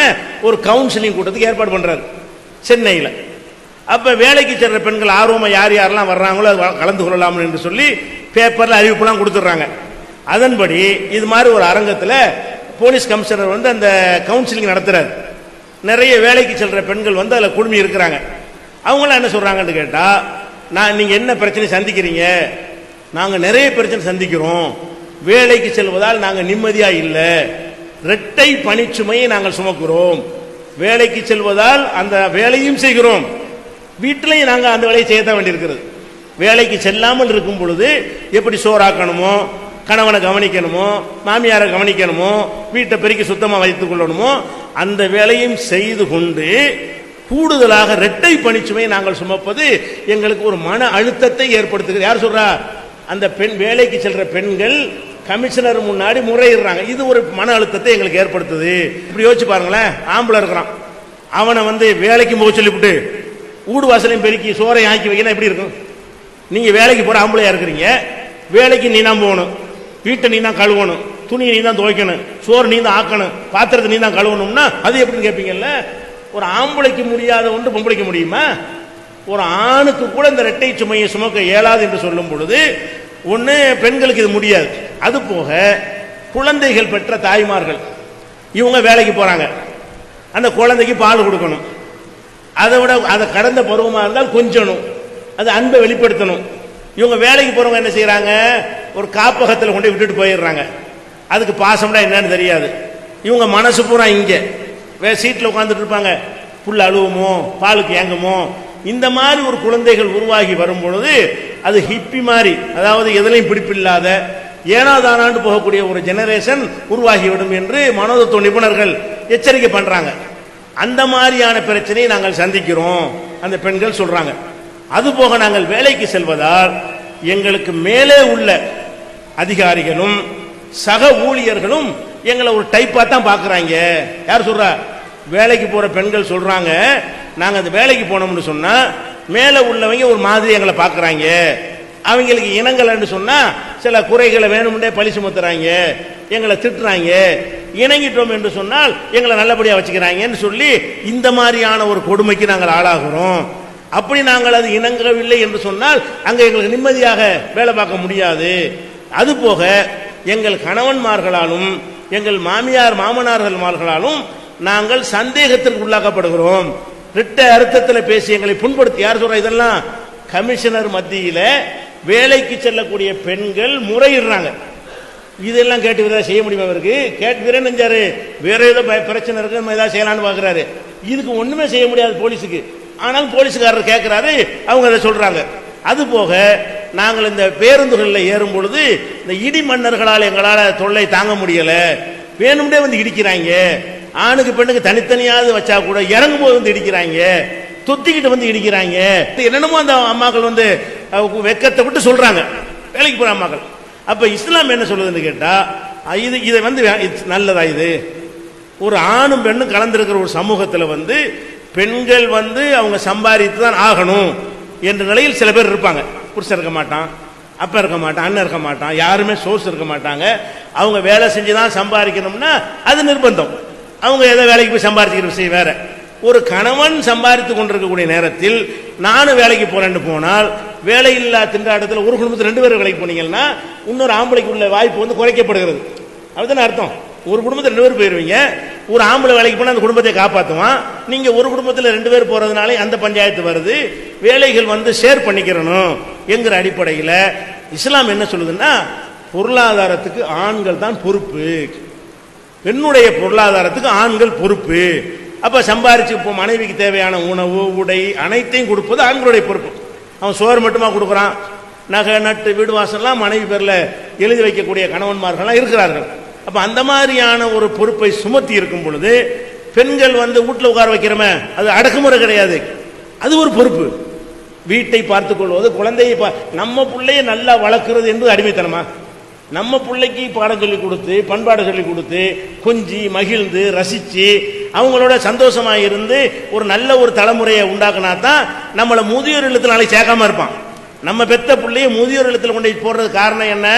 ஒரு கவுன்சிலிங் கூட்டத்துக்கு ஏற்பாடு பண்றாரு சென்னையில். அப்ப வேலைக்கு செல்ற பெண்கள் ஆர்வமா யார் யாரெல்லாம் வர்றாங்களோ கலந்து கொள்ளலாம் என்று சொல்லி பேப்பர்ல அறிவிப்புலாம் கொடுத்துட்றாங்க. அதன்படி இது மாதிரி ஒரு அரங்கத்தில் போலீஸ் கமிஷனர் வந்து அந்த கவுன்சிலிங் நடத்துறாரு. நிறைய வேலைக்கு செல்ற பெண்கள் வந்து அதில் குழுமி இருக்கிறாங்க. அவங்களாம் என்ன சொல்றாங்கன்னு கேட்டா, நீங்க என்ன பிரச்சனை சந்திக்கிறீங்க? நாங்க நிறைய பிரச்சனை சந்திக்கிறோம். வேலைக்கு செல்வதால் நாங்க நிம்மதியா இல்ல, இரட்டை பணிச்சுமையை நாங்கள் சுமக்கிறோம். வேலைக்கு செல்வதால் அந்த வேலையும் செய்கிறோம், வீட்டிலையும் நாங்க அந்த வேலையை செய்ய வேண்டியிருக்கிறது. வேலைக்கு செல்லாமல் இருக்கும் பொழுது எப்படி சோறாக்கணுமோ, கணவனை கவனிக்கணுமோ, மாமியாரை கவனிக்கணுமோ, வீட்டை பெருக்கி சுத்தமாக வைத்துக் கொள்ளணுமோ அந்த வேலையும் செய்து கொண்டு கூடுதலாக இரட்டை பணிச்சுமை நாங்கள் சுமப்பது எங்களுக்கு ஒரு மன அழுத்தத்தை ஏற்படுத்துகிறது. யார் சொல்றா? அந்த பெண் வேலைக்கு செல்ற பெண்கள் கமிஷனர் முன்னாடி முறையிடுறாங்க. இது ஒரு மன அழுத்தத்தை எங்களுக்கு ஏற்படுத்துது. இப்படி யோசிச்சு பாருங்களேன், ஆம்பளை இருக்கிறான், அவனை வந்து வேலைக்கு போக சொல்லிவிட்டு ஊடு வாசலையும் பெருக்கி சோறை ஆக்கி வைக்கணும், எப்படி இருக்கும்? நீங்க வேலைக்கு போற ஆம்பளையா இருக்கிறீங்க, வேலைக்கு நீ தான் போகணும், வீட்டை நீ தான் கழுவணும், துணியை நீ தான் துவைக்கணும், சோறு நீ தான் ஆக்கணும், பாத்திரத்தை நீ தான் கழுவணும்னா அது எப்படின்னு கேட்பீங்கல்ல. ஒரு ஆம்பளைக்கு முடியாத ஒன்று பொம்பளைக்கு முடியுமா? ஒரு ஆணுக்கு கூட இந்த இரட்டை சுமையை சுமக்க இயலாது என்று சொல்லும் பொழுது ஒன்று பெண்களுக்கு இது முடியாது. அது போக குழந்தைகள் பெற்ற தாய்மார்கள் இவங்க வேலைக்கு போறாங்க, அந்த குழந்தைக்கு பால் கொடுக்கணும், அதை விட அதை கடந்த பருவமாக இருந்தால் கொஞ்சணும், அது அன்பை வெளிப்படுத்தணும். இவங்க வேலைக்கு போறவங்க என்ன செய்யறாங்க? ஒரு காப்பகத்தில் கொண்டு விட்டுட்டு போயிடுறாங்க. அதுக்கு பாசம்னா என்னன்னு தெரியாது. இவங்க மனசு பூரா இங்க சீட்டில் உட்காந்துட்டு இருப்பாங்க, புல் அழுவுமோ பாலுக்கு ஏங்குமோ. இந்த மாதிரி ஒரு குழந்தைகள் உருவாகி வரும் பொழுது அது ஹிப்பி மாதிரி, அதாவது எதிலையும் பிடிப்பில்லாத ஏனாதானாண்டு போகக்கூடிய ஒரு ஜெனரேஷன் உருவாகிவிடும் என்று மனோதத்துவ நிபுணர்கள் எச்சரிக்கை பண்றாங்க. அந்த மாதிரியான பிரச்சனையை நாங்கள் சந்திக்கிறோம் அந்த பெண்கள் சொல்றாங்க. அதுபோக நாங்கள் வேலைக்கு செல்வதால் எங்களுக்கு மேலே உள்ள அதிகாரிகளும் சக ஊழியர்களும் எங்களை ஒரு டைப்பா தான் பாக்குறாங்க. யார் சொல்றா? வேலைக்கு போற பெண்கள் சொல்றாங்க, நாங்க அந்த வேலைக்கு போனோம்னு சொன்னா மேல உள்ளவங்க ஒரு மாதிரி எங்களை பாக்குறாங்க, அவங்களுக்கு இனங்கள்னு சொன்னா சில குறைகளை வேணும்னே பழி சுமத்துறாங்க, எங்களை திட்டுறாங்க, இணங்கிட்டோம் என்று சொன்னால் எங்களை நல்லபடியா வச்சுக்கிறாங்கன்னு சொல்லி இந்த மாதிரியான ஒரு கொடுமைக்கு நாங்கள் ஆளாகிறோம். அப்படி நாங்கள் அது இணங்கவில்லை என்று சொன்னால் அங்க எங்களுக்கு நிம்மதியாக வேலை பார்க்க முடியாது. அதுபோக எங்கள் கணவன்மார்களாலும் எங்கள் மாமியார் மாமனார்களாலும் நாங்கள் சந்தேகத்திற்கு உள்ளாக்கப்படுகிறோம். இரட்டை அர்த்தத்தில் பேசி எங்களை புண்படுத்தி. யார் சொல்ற? இதெல்லாம் கமிஷனர் மத்தியில வேலைக்கு செல்லக்கூடிய பெண்கள் முறையிடுறாங்க. இதெல்லாம் கேட்டு ஏதாவது செய்ய முடியுமா? அவருக்கு கேட்டு நெஞ்சாரு, வேற ஏதோ பிரச்சனை இருக்கு, நம்ம ஏதாவது செய்யலான்னு பாக்குறாரு. இதுக்கு ஒண்ணுமே செய்ய முடியாது போலீஸுக்கு. ஆனால் போலீஸுக்காரர் கேட்கிறாரு, அவங்க அதை சொல்றாங்க. அது போக நாங்கள் இந்த பேருந்துகளில் ஏறும் பொழுது இந்த இடி மன்னர்களால் எங்களால் தொல்லை தாங்க முடியல, வேணும்னே வந்து இடிக்கிறாங்க. ஆணுக்கு பெண்ணுக்கு தனித்தனியாவது வச்சா கூட இறங்கும் போது வந்து இடிக்கிறாங்க, தொத்திக்கிட்டு வந்து இடிக்கிறாங்க. என்னென்னமோ அந்த அம்மாக்கள் வந்து வெக்கத்தை விட்டு சொல்றாங்க, வேலைக்கு போற அம்மாக்கள். அப்ப இஸ்லாம் என்ன சொல்லுதுன்னு கேட்டா, இதை வந்து நல்லதா? இது ஒரு ஆணும் பெண்ணும் கலந்திருக்கிற ஒரு சமூகத்தில் வந்து பெண்கள் வந்து அவங்க சம்பாதித்து தான் ஆகணும் என்ற நிலையில் சில பேர் இருப்பாங்க. புருஷன் இருக்க மாட்டான், அப்பா இருக்க மாட்டான், அண்ணன் இருக்க மாட்டான், யாருமே சோர்ஸ் இருக்க மாட்டாங்க. அவங்க வேலை செஞ்சுதான் சம்பாதிக்கணும்னா அது நிர்பந்தம். அவங்க ஏதோ வேலைக்கு போய் சம்பாதிக்கிற விஷயம் வேற. ஒரு கணவன் சம்பாதித்து கொண்டிருக்கக்கூடிய நேரத்தில் நானும் வேலைக்கு போறேன்னு போனால் வேலை இல்லா திண்டாட்டத்தில் ஒரு குடும்பத்தில் 2 பேர் வேலைக்கு போனீங்கன்னா இன்னொரு ஆம்பளைக்கு உள்ள வாய்ப்பு வந்து குறைக்கப்படுகிறது. அதுதானே அர்த்தம். ஒரு குடும்பத்தில் 2 பேர் போயிருவீங்க, ஒரு ஆம்பளை வேலைக்கு போனால் அந்த குடும்பத்தை காப்பாற்றுவான். நீங்க ஒரு குடும்பத்தில் 2 பேர் போறதுனால அந்த பஞ்சாயத்து வருது. வேலைகள் வந்து ஷேர் பண்ணிக்கிறணும் என்கிற அடிப்படையில் இஸ்லாம் என்ன சொல்லுதுன்னா, பொருளாதாரத்துக்கு ஆண்கள் தான் பொறுப்பு, பெண்ணுடைய பொருளாதாரத்துக்கு ஆண்கள் பொறுப்பு. அப்ப சம்பாரிச்சு இப்போ மனைவிக்கு தேவையான உணவு உடை அனைத்தையும் கொடுப்பது ஆண்களுடைய பொறுப்பு. அவன் சோறு மட்டுமா கொடுக்குறான், நகை நட்டு வீடு வாசல்லாம் மனைவி பேர்ல எழுதி வைக்கக்கூடிய கணவன்மார்கள்லாம் இருக்கிறார்கள். அப்ப அந்த மாதிரியான ஒரு பொறுப்பை சுமத்தி இருக்கும் பொழுது பெண்கள் வந்து வீட்டில் உட்கார வைக்கிறோமே, அது அடக்குமுறை கிடையாது, அது ஒரு பொறுப்பு. வீட்டை பார்த்துக் கொள்வது, குழந்தையை நம்ம பிள்ளையை நல்லா வளர்க்கிறது என்பது அடிமைத்தனமா? நம்ம பிள்ளைக்கு பாடம் சொல்லி கொடுத்து பண்பாடு சொல்லி கொடுத்து கொஞ்சி மகிழ்ந்து ரசிச்சு அவங்களோட சந்தோஷமா இருந்து ஒரு நல்ல ஒரு தலைமுறையை உண்டாக்குனா தான் நம்மளை முதியோர் இல்லத்தில் நாளைக்கு சேர்க்காம இருப்பான். நம்ம பெத்த பிள்ளைய முதியோர் இல்லத்தில் கொண்டு போடுறது காரணம் என்ன?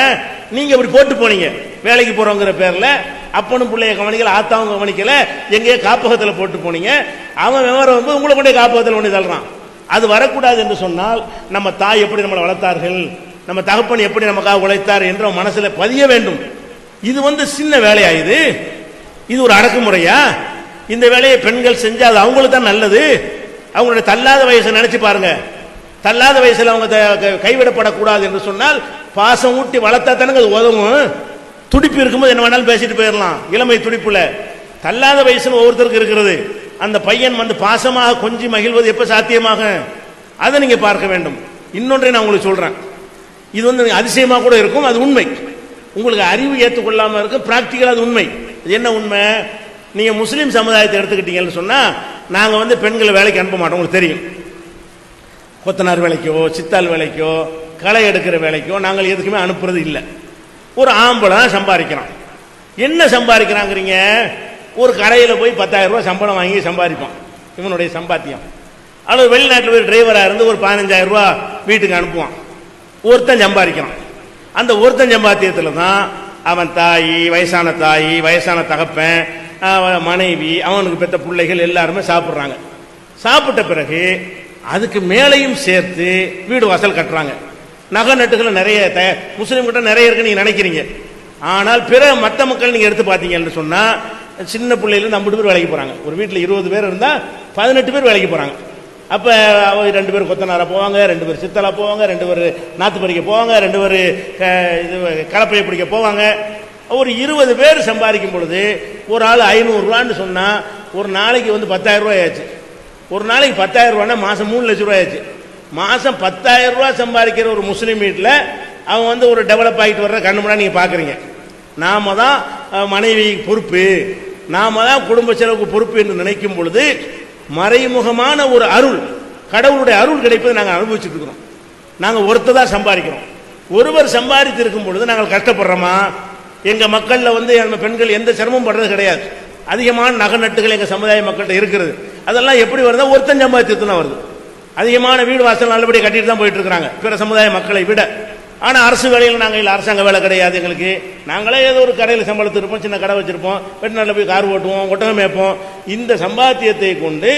நீங்க இப்படி போட்டு போனீங்க, வேலைக்கு போறோங்கிற பேர்ல அப்பனும் பிள்ளைய கவனிக்கல, ஆத்தாவும் கவனிக்கல, எங்கேயோ காப்பகத்தில் போட்டு போனீங்க. அவன் விவரம் வந்து உங்களை கொண்டே காப்பகத்தில் கொண்டு தள்ளுறான். அது வரக்கூடாது என்று சொன்னால் நம்ம தாய் எப்படி நம்மளை வளர்த்தார்கள், நம்ம தகப்பன் எப்படி நமக்காக உழைத்தார் என்ற மனசுல பதிய வேண்டும். இது வந்து சின்ன வேலையா? இது ஒரு அடக்குமுறையா? இந்த வேலையை பெண்கள் செஞ்சா அது அவங்களுக்கு தான் நல்லது. அவங்களுடைய தள்ளாத வயசை நினைச்சு பாருங்க. தள்ளாத வயசுல அவங்க கைவிடப்படக்கூடாது என்று சொன்னால் பாசம் ஊட்டி வளர்த்தா தானே அது உதவும். துடிப்பு இருக்கும்போது என்ன வேணாலும் பேசிட்டு போயிடலாம், இளமை துடிப்புல. தள்ளாத வயசுன்னு ஒவ்வொருத்தருக்கு இருக்கிறது. அந்த பையன் வந்து பாசமாக கொஞ்சி மகிழ்வது எப்ப சாத்தியமாக? அதை நீங்க பார்க்க வேண்டும். இன்னொன்றை நான் உங்களுக்கு சொல்றேன், இது வந்து அதிசயமா கூட இருக்கும், அது உண்மை. உங்களுக்கு அறிவு ஏற்றுக்கொள்ளாம இருக்கும், பிராக்டிக்கல் அது உண்மை. என்ன உண்மை? நீங்க முஸ்லீம் சமுதாயத்தை எடுத்துக்கிட்டீங்கன்னு சொன்னா நாங்க வந்து பெண்களை வேலைக்கு அனுப்ப மாட்டோம். உங்களுக்கு தெரியும், கொத்தனார் வேலைக்கோ சித்தால் வேலைக்கோ களை எடுக்கிற வேலைக்கோ நாங்கள் எதுக்குமே அனுப்புறது இல்லை. ஒரு ஆம்பளை தான் சம்பாதிக்கிறான். என்ன சம்பாதிக்கிறாங்கிறீங்க? ஒரு கடையில் போய் 10,000 ரூபாய் சம்பளம் வாங்கி சம்பாதிப்பான், இவனுடைய சம்பாத்தியம். அல்லது வெளிநாட்டில் போய் டிரைவராக இருந்து ஒரு 15,000 ரூபாய் வீட்டுக்கு அனுப்புவான். ஒருத்தன் சம்பாதிக்கிறான். அந்த ஒருத்தன் சம்பாத்தியத்தில் தான் அவன் தாய், வயசான தாய், வயசான தகப்பன், மனைவி, அவனுக்கு பெற்ற பிள்ளைகள் எல்லாருமே சாப்பிட்றாங்க. சாப்பிட்ட பிறகு அதுக்கு மேலையும் சேர்த்து வீடு வாசல் கட்டுறாங்க. நகை நட்டுகள் நிறைய முஸ்லீம் கிட்ட நிறைய இருக்கு நீங்க நினைக்கிறீங்க. ஆனால் பிற மற்ற மக்கள் நீங்க எடுத்து பார்த்தீங்கன்னு சொன்னா சின்ன பிள்ளையிலிருந்து 50 பேர் வேலைக்கு போறாங்க. ஒரு வீட்டில் 20 பேர் இருந்தா 18 பேர் வேலைக்கு போறாங்க. அப்ப 2 பேர் கொத்தனாரா போவாங்க, 2 பேர் சித்தலா போவாங்க, 2 பேர் நாத்து பறிக்க போவாங்க, 2 பேர் கலப்பையை பிடிக்க போவாங்க. ஒரு 20 பேர் சம்பாதிக்கும் பொழுது ஒரு ஆள் 500 ரூபான்னு சொன்னா ஒரு நாளைக்கு வந்து 10,000 ரூபாய் ஆச்சு. ஒரு நாளைக்கு 10,000 ரூபாய்னா மாசம் 3 லட்சம் ரூபாய் ஆச்சு. மாசம் 10,000 ரூபாய் சம்பாதிக்கிற ஒரு முஸ்லீம் வீட்டில் அவன் வந்து ஒரு டெவலப் ஆகிட்டு வர்ற கண்ணு முன்னாடி நீங்க பாக்குறீங்க. நாம தான் மனைவி பொறுப்பு, நாம தான் குடும்ப செலவுக்கு பொறுப்பு என்று நினைக்கும் பொழுது மறைமுகமான ஒரு அருள், கடவுளுடைய அருள் கிடைப்பதை நாங்கள் அனுபவிச்சுட்டு இருக்கிறோம். நாங்கள் ஒருத்தர் தான் சம்பாதிக்கிறோம். ஒருவர் சம்பாதித்து இருக்கும் பொழுது நாங்கள் கஷ்டப்படுறோமா? எங்க மக்கள்ல வந்து பெண்கள் எந்த சிரமம் படுறது கிடையாது. அதிகமான நகை நட்டுகள் எங்க சமுதாய மக்கள்கிட்ட இருக்கிறது. அதெல்லாம் எப்படி வருதா? ஒருத்தன் சம்பாதித்து தான் வருது. அதிகமான வீடு வாசல் நல்லபடியாக கட்டிட்டு தான் போயிட்டு இருக்கிறாங்க பிற சமுதாய மக்களை விட. ஆனால் அரசு வேலையில் நாங்கள் இல்லை, அரசாங்க வேலை கிடையாது எங்களுக்கு. நாங்களே ஏதோ ஒரு கடையில் சம்பளத்து இருப்போம், சின்ன கடை வச்சிருப்போம், வெட்டினால போய் கார் ஓட்டுவோம், ஒட்டகம் மேய்ப்போம். இந்த சம்பாத்தியத்தை கொண்டு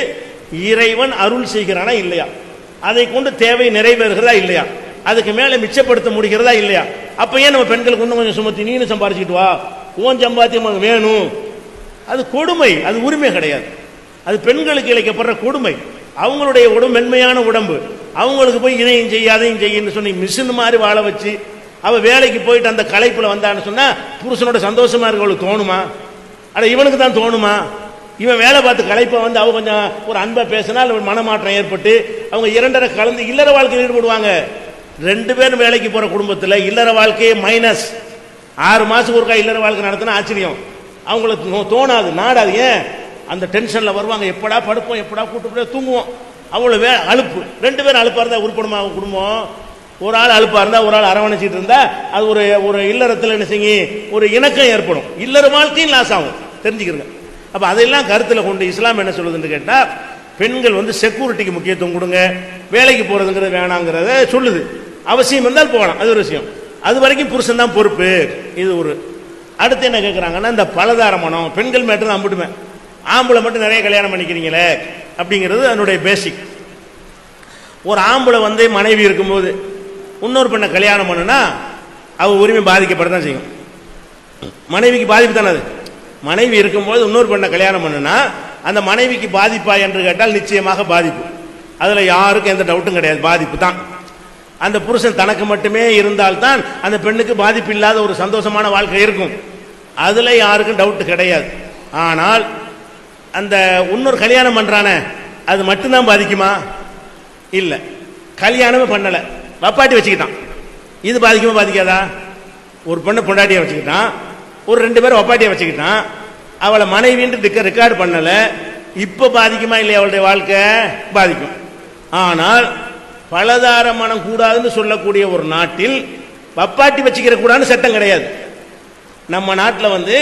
இறைவன் அருள் செய்கிறானா இல்லையா? அதை கொண்டு தேவை நிறைவேறுகிறதா இல்லையா? அதுக்கு மேலே மிச்சப்படுத்த முடிகிறதா இல்லையா? அப்ப ஏன் நம்ம பெண்களுக்கு இன்னும் கொஞ்சம் சுமத்தி நீனு சம்பாதிச்சுட்டு வா, ஓன் சம்பாத்தியம் வேணும்? அது கொடுமை, அது உரிமை கிடையாது. அது பெண்களுக்கு இழைக்கப்படுற கொடுமை. அவங்களுடைய உடம்பு மென்மையான உடம்பு, அவங்களுக்கு போய் இதையும் செய்ய அதையும் செய்யன்னு சொல்லி மிஷின் மாதிரி வாழ வச்சு அவ வேலைக்கு போயிட்டு அந்த களைப்புல வந்தான்னு சொன்னா புருஷனோட சந்தோஷமா இருக்கவளுக்கு தோணுமா? அட இவனுக்கு தான் தோணுமா? இவன் வேலை பார்த்து களைப்ப வந்து அவ கொஞ்சம் ஒரு அன்பா பேசினால் மனமாற்றம் ஏற்பட்டு அவங்க 2.5 கலந்து இல்லற வாழ்க்கையில் ஈடுபடுவாங்க. 2 பேரும் வேலைக்கு போற குடும்பத்தில் இல்லற வாழ்க்கையே மைனஸ். 6 மாசத்துக்கு ஒருக்கா இல்லற வாழ்க்கை நடத்தினா ஆச்சரியம், அவங்களுக்கு தோணாது, நாடாது. ஏன்? அந்த டென்ஷன்ல வருவாங்க, எப்படா படுப்போம், எப்படா கூட்டு போய் தூங்குவோம், அவ்வளவு அலுப்பு. 2 பேரும் அலுப்பா இருந்தா உருப்படுமா குடும்பம்? ஒரு ஆள் அலுப்பா இருந்தா ஒரு ஆள் அரவணைச்சிட்டு இருந்தா அது ஒரு இல்லறத்தில் என்ன செய்யும், ஒரு இணக்கம் ஏற்படும், இல்லற வாழ்க்கையும் லாஸ் ஆகும். தெரிஞ்சுக்கிறங்க. அப்ப அதெல்லாம் கருத்துல கொண்டு இஸ்லாம் என்ன சொல்லுதுன்னு கேட்டா, பெண்கள் வந்து செக்யூரிட்டிக்கு முக்கியத்துவம் கொடுங்க, வேலைக்கு போறதுங்கிறது வேணாங்கிறத சொல்லுது. அவசியம் இருந்தால் போகலாம், அது ஒரு விஷயம். அது வரைக்கும் புருஷன் தான் பொறுப்பு. இது ஒரு. அடுத்து என்ன கேட்கறாங்கன்னா, இந்த பலதார மனம் பெண்கள் மேட்டர் தான் அம்பிட்டுமே, ஆம்பளை மட்டும் நிறைய கல்யாணம் பண்ணிக்கிறீங்களே அப்படிங்கிறது அதனுடைய பேசிக். ஒரு ஆம்பளை வந்து மனைவி இருக்கும்போது இன்னொரு பெண்ணை கல்யாணம் பண்ணுனா அவ உரிமை பாதிக்கப்படத்தான் செய்யும். மனைவிக்கு பாதிப்பு தானே அது. மனைவி இருக்கும்போது இன்னொரு பெண்ணை கல்யாணம் பண்ணுனா அந்த மனைவிக்கு பாதிப்பா என்று கேட்டால் நிச்சயமாக பாதிப்பு. அதுல யாருக்கும் எந்த டவுட்டும் கிடையாது, பாதிப்பு தான். அந்த புருஷன் தனக்கு மட்டுமே இருந்தால்தான் அந்த பெண்ணுக்கு பாதிப்பு இல்லாத ஒரு சந்தோஷமான வாழ்க்கை இருக்கும், அதுல யாருக்கும் டவுட் கிடையாது. ஆனால் அந்த இன்னொரு கல்யாணம் பண்றானே அது மட்டும்தான் பாதிக்குமா? இல்ல, கல்யாணமே பண்ணல, வப்பாட்டி வச்சுக்கிட்டான், இது பாதிக்குமா பாதிக்காதா? ஒரு பொண்ணை பொண்டாட்டியை வச்சுக்கிட்டான், ஒரு 2 பேரும் ஒப்பாட்டியை வச்சுக்கிட்டான், அவளை மனைவின்னு ரெக்கார்டு பண்ணல, இப்ப பாதிக்குமா இல்லையா? அவளுடைய வாழ்க்கை பாதிக்கும். ஆனால் பலதார மனம் கூடாதுன்னு சொல்லக்கூடிய ஒரு நாட்டில் வப்பாட்டி வச்சுக்கிற கூடாதுன்னு சட்டம் கிடையாது. நம்ம நாட்டில் வந்து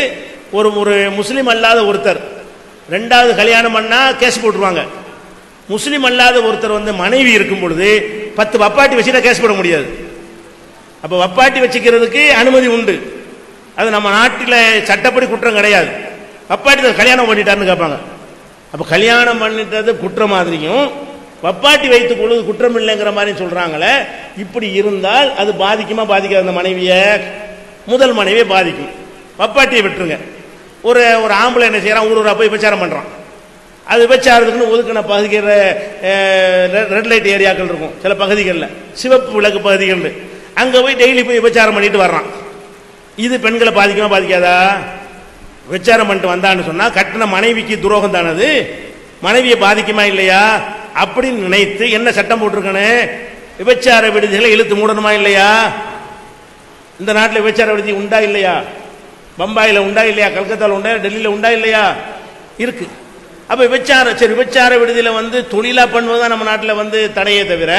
ஒரு ஒரு முஸ்லீம் அல்லாத ஒருத்தர் 2வது கல்யாணம் பண்ணா கேஸ் போட்டுருவாங்க. முஸ்லீம் அல்லாத ஒருத்தர் வந்து மனைவி இருக்கும் பொழுது 10 வப்பாட்டி வச்சுட்டா கேஸ் போட முடியாது. அப்ப வப்பாட்டி வச்சுக்கிறதுக்கு அனுமதி உண்டு. அது நம்ம நாட்டில் சட்டப்படி குற்றம் கிடையாது. வப்பாட்டி கல்யாணம் பண்ணிட்டாருன்னு கேட்பாங்க. அப்ப கல்யாணம் பண்ணிட்டது குற்றம் மாதிரியும் வப்பாட்டி வைத்துக் கொள்வது குற்றம் இல்லைங்கிற மாதிரி சொல்றாங்களே. இப்படி இருந்தால் அது பாதிக்குமா பாதிக்காத? அந்த மனைவிய முதல் மனைவியை பாதிக்கும். வப்பாட்டியை விட்டுருங்க. ஒரு ஒரு ஆம்பளை என்ன செய்யறான், ஊரூரா போய் விபச்சாரம் பண்றான். அது விபச்சாரத்துக்குன்னு ஒதுக்கின பகுதிகள் ரெட் லைட் ஏரியாக்கள் இருக்கும் சில பகுதிகளில், சிவப்பு விளக்கு பகுதிகள், அங்க போய் டெய்லி போய் விபச்சாரம் பண்ணிட்டு வர்றான். இது பெண்களை பாதிக்குமா பாதிக்காதா? விபச்சாரம் பண்ணிட்டு வந்தான்னு சொன்னா கட்டின மனைவிக்கு துரோகம் தானது, மனைவியை பாதிக்குமா இல்லையா? அப்படின்னு நினைத்து என்ன சட்டம் போட்டிருக்கனே, விபச்சார விடுதிகளை இழுத்து மூடணுமா இல்லையா? இந்த நாட்டில் விபச்சார விடுதி உண்டா இல்லையா? பம்பாயில உண்டா இல்லையா? கல்கத்தால உண்டா, டெல்லியில உண்டா இல்லையா? இருக்கு. அப்ப விபச்சார விடுதியில வந்து தொழிலா பண்ணுவதுதான் நம்ம நாட்டில் வந்து தடையே தவிர,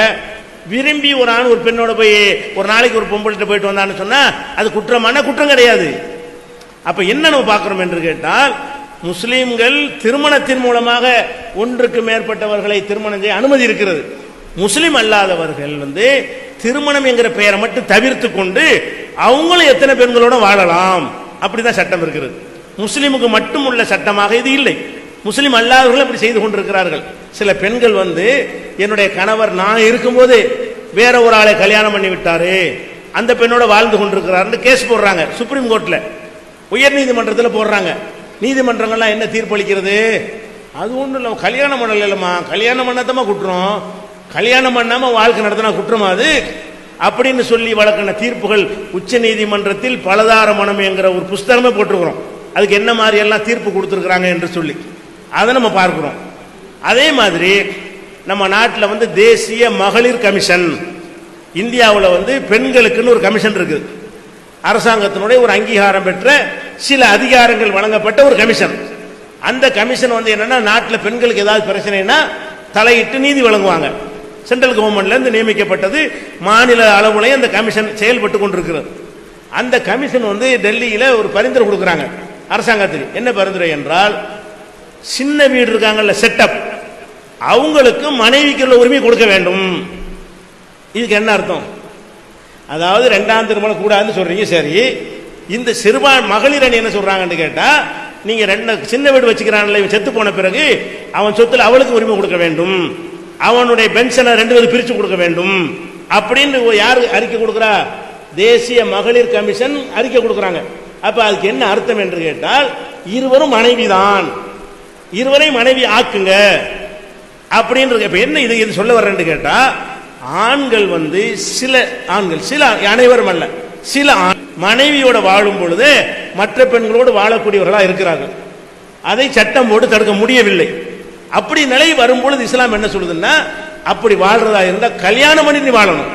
விரும்பி ஒரு ஆண் ஒரு பெண்ணோட போய் ஒரு நாளைக்கு ஒரு பொம்பளை போயிட்டு வந்தான்னு சொன்னா அது குற்றமான குற்றம் கிடையாது. அப்ப என்ன நம்ம பார்க்கிறோம் என்று கேட்டால், முஸ்லீம்கள் திருமணத்தின் மூலமாக ஒன்றுக்கு மேற்பட்டவர்களை திருமணம் செய்ய அனுமதி இருக்கிறது. முஸ்லீம் அல்லாதவர்கள் வந்து திருமணம் என்கிற பெயரை மட்டும் தவிர்த்து கொண்டு அவங்களும் எத்தனை பெண்களோட வாழலாம் அப்படிதான் சட்டம் இருக்கிறது. முஸ்லீமுக்கு மட்டும் உள்ள சட்டமாக இது இல்லை. முஸ்லீம் அல்லாதவர்கள் அப்படி செய்து கொண்டிருக்கிறார்கள். சில பெண்கள் வந்து என்னுடைய கணவர் நான் இருக்கும்போது வேற ஒரு ஆளை கல்யாணம் பண்ணி விட்டாரு, அந்த பெண்ணோட வாழ்ந்து கொண்டிருக்கிறார் கேஸ் போடுறாங்க. சுப்ரீம் கோர்ட்ல, உயர் நீதிமன்றத்தில் போடுறாங்க. நீதிமன்றங்கள்லாம் என்ன தீர்ப்பளிக்கிறது? அது ஒன்றும் இல்லை, கல்யாணம் பண்ணல இல்லம்மா, கல்யாணம் பண்ணாதமா குற்றம், கல்யாணம் பண்ணாம வாழ்க்கை நடத்தினா குற்றமா அது அப்படின்னு சொல்லி வழக்கின தீர்ப்புகள் உச்ச நீதிமன்றத்தில் பலதார மனம் என்கிற ஒரு புஸ்தகமே போட்டிருக்கிறோம். அதுக்கு என்ன மாதிரி எல்லாம் தீர்ப்பு கொடுத்துருக்காங்க என்று சொல்லி அதை நம்ம பார்க்கிறோம். அதே மாதிரி நம்ம நாட்டில் வந்து தேசிய மகளிர் கமிஷன், இந்தியாவில் வந்து பெண்களுக்குன்னு ஒரு கமிஷன் இருக்குது. அரசாங்கத்தினுடைய ஒரு அங்கீகாரம் பெற்ற சில அதிகாரங்கள் வழங்கப்பட்ட ஒரு கமிஷன். அந்த கமிஷன் வந்து என்னன்னா, நாட்டில் பெண்களுக்கு ஏதாவது பிரச்சனைனா தலையிட்டு நீதி வழங்குவாங்க. சென்ட்ரல் கவர்மெண்ட்ல இருந்து நியமிக்கப்பட்டது. மாநில அளவுலையும் அந்த கமிஷன் செயல்பட்டு கொண்டிருக்கிறது. அந்த கமிஷன் வந்து டெல்லியில ஒரு பரிந்துரை கொடுக்குறாங்க அரசாங்கத்துக்கு. என்ன பரிந்துரை என்றால், சின்ன வீடு இருக்காங்கல்ல, செட்டப், அவங்களுக்கு மனைவிக்கு உள்ள உரிமை கொடுக்க வேண்டும். இதுக்கு என்ன அர்த்தம்? அதாவது 2ஆம் திருமணம் கூடாதுன்னு சொல்றீங்க, சரி. இந்த மகளிர் அணி என்ன சொல்றாங்கன்னு கேட்டா, நீங்க சின்ன வீடு வச்சுக்கிறான்ல, செத்து போன பிறகு அவன் சொத்துல அவளுக்கு உரிமை கொடுக்க வேண்டும், அவனுடைய பென்ஷனை 2 பேரும் பிரிச்சு கொடுக்க வேண்டும் அப்படின்னு யாரு அறிக்கை கொடுக்கிறா? தேசிய மகளிர் கமிஷன் அறிக்கை கொடுக்குறாங்க. அப்ப அதுக்கு என்ன அர்த்தம் என்று கேட்டால், இருவரும் மனைவிதான், இருவரையும் மனைவி ஆக்குங்க அப்படின்னு. இப்ப என்ன இது சொல்ல வர்றேன்னு கேட்டா, ஆண்கள் வந்து சில ஆண்கள், சில அனைவரும் அல்ல, சில மனைவியோட வாழும் பொழுது மற்ற பெண்களோடு வாழக்கூடியவர்களா இருக்கிறார்கள். அதை சட்டம் போட்டு தடுக்க முடியவில்லை. அப்படி நிலை வரும்பொழுது இஸ்லாம் என்ன சொல்லுதுன்னா, அப்படி வாழ்றதா இருந்தா கல்யாணம் பண்ணி நீ வாழணும்.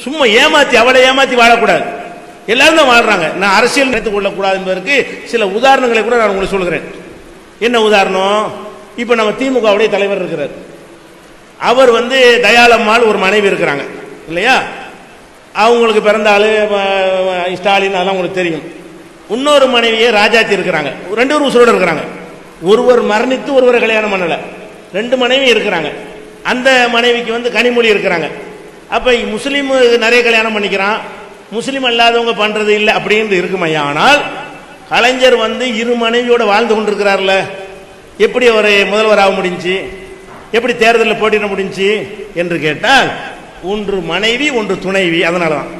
சும்மா ஏமாத்தி அவளை ஏமாத்தி வாழக்கூடாது. எல்லாரும் தான் வாழ்றாங்க. நான் அரசியல் நினைத்துக் கொள்ளக்கூடாது என்பதற்கு சில உதாரணங்களை கூட நான் உங்களுக்கு சொல்கிறேன். என்ன உதாரணம்? இப்ப நம்ம திமுகவுடைய தலைவர் இருக்கிறார். அவர் வந்து தயாளம்மாள் ஒரு மனைவி இருக்கிறாங்க இல்லையா? அவங்களுக்கு பிறந்த ஆளு ஸ்டாலின், அதெல்லாம் உங்களுக்கு தெரியும். இன்னொரு மனைவியே ராஜாத்தி இருக்கிறாங்க. 2 பேரும் உசுரோட இருக்கிறாங்க. ஒருவர் மரணித்து ஒருவரை கல்யாணம் பண்ணல, 2 மனைவி இருக்கிறாங்க. அந்த மனைவிக்கு வந்து கனிமொழி இருக்கிறாங்க. அப்ப முஸ்லீம் நிறைய கல்யாணம் பண்ணிக்கிறான், முஸ்லீம் அல்லாதவங்க பண்றது இல்லை அப்படின்னு இருக்குமையா? ஆனால் கலைஞர் வந்து 2 மனைவியோட வாழ்ந்து கொண்டிருக்கிறார்ல, எப்படி அவர் முதல்வராக முடிஞ்சு, எப்படி தேர்தலில் போட்டியிட முடிஞ்சு என்று கேட்டால், ஒன்று மனைவி ஒன்று துணைவி. அதனாலதான்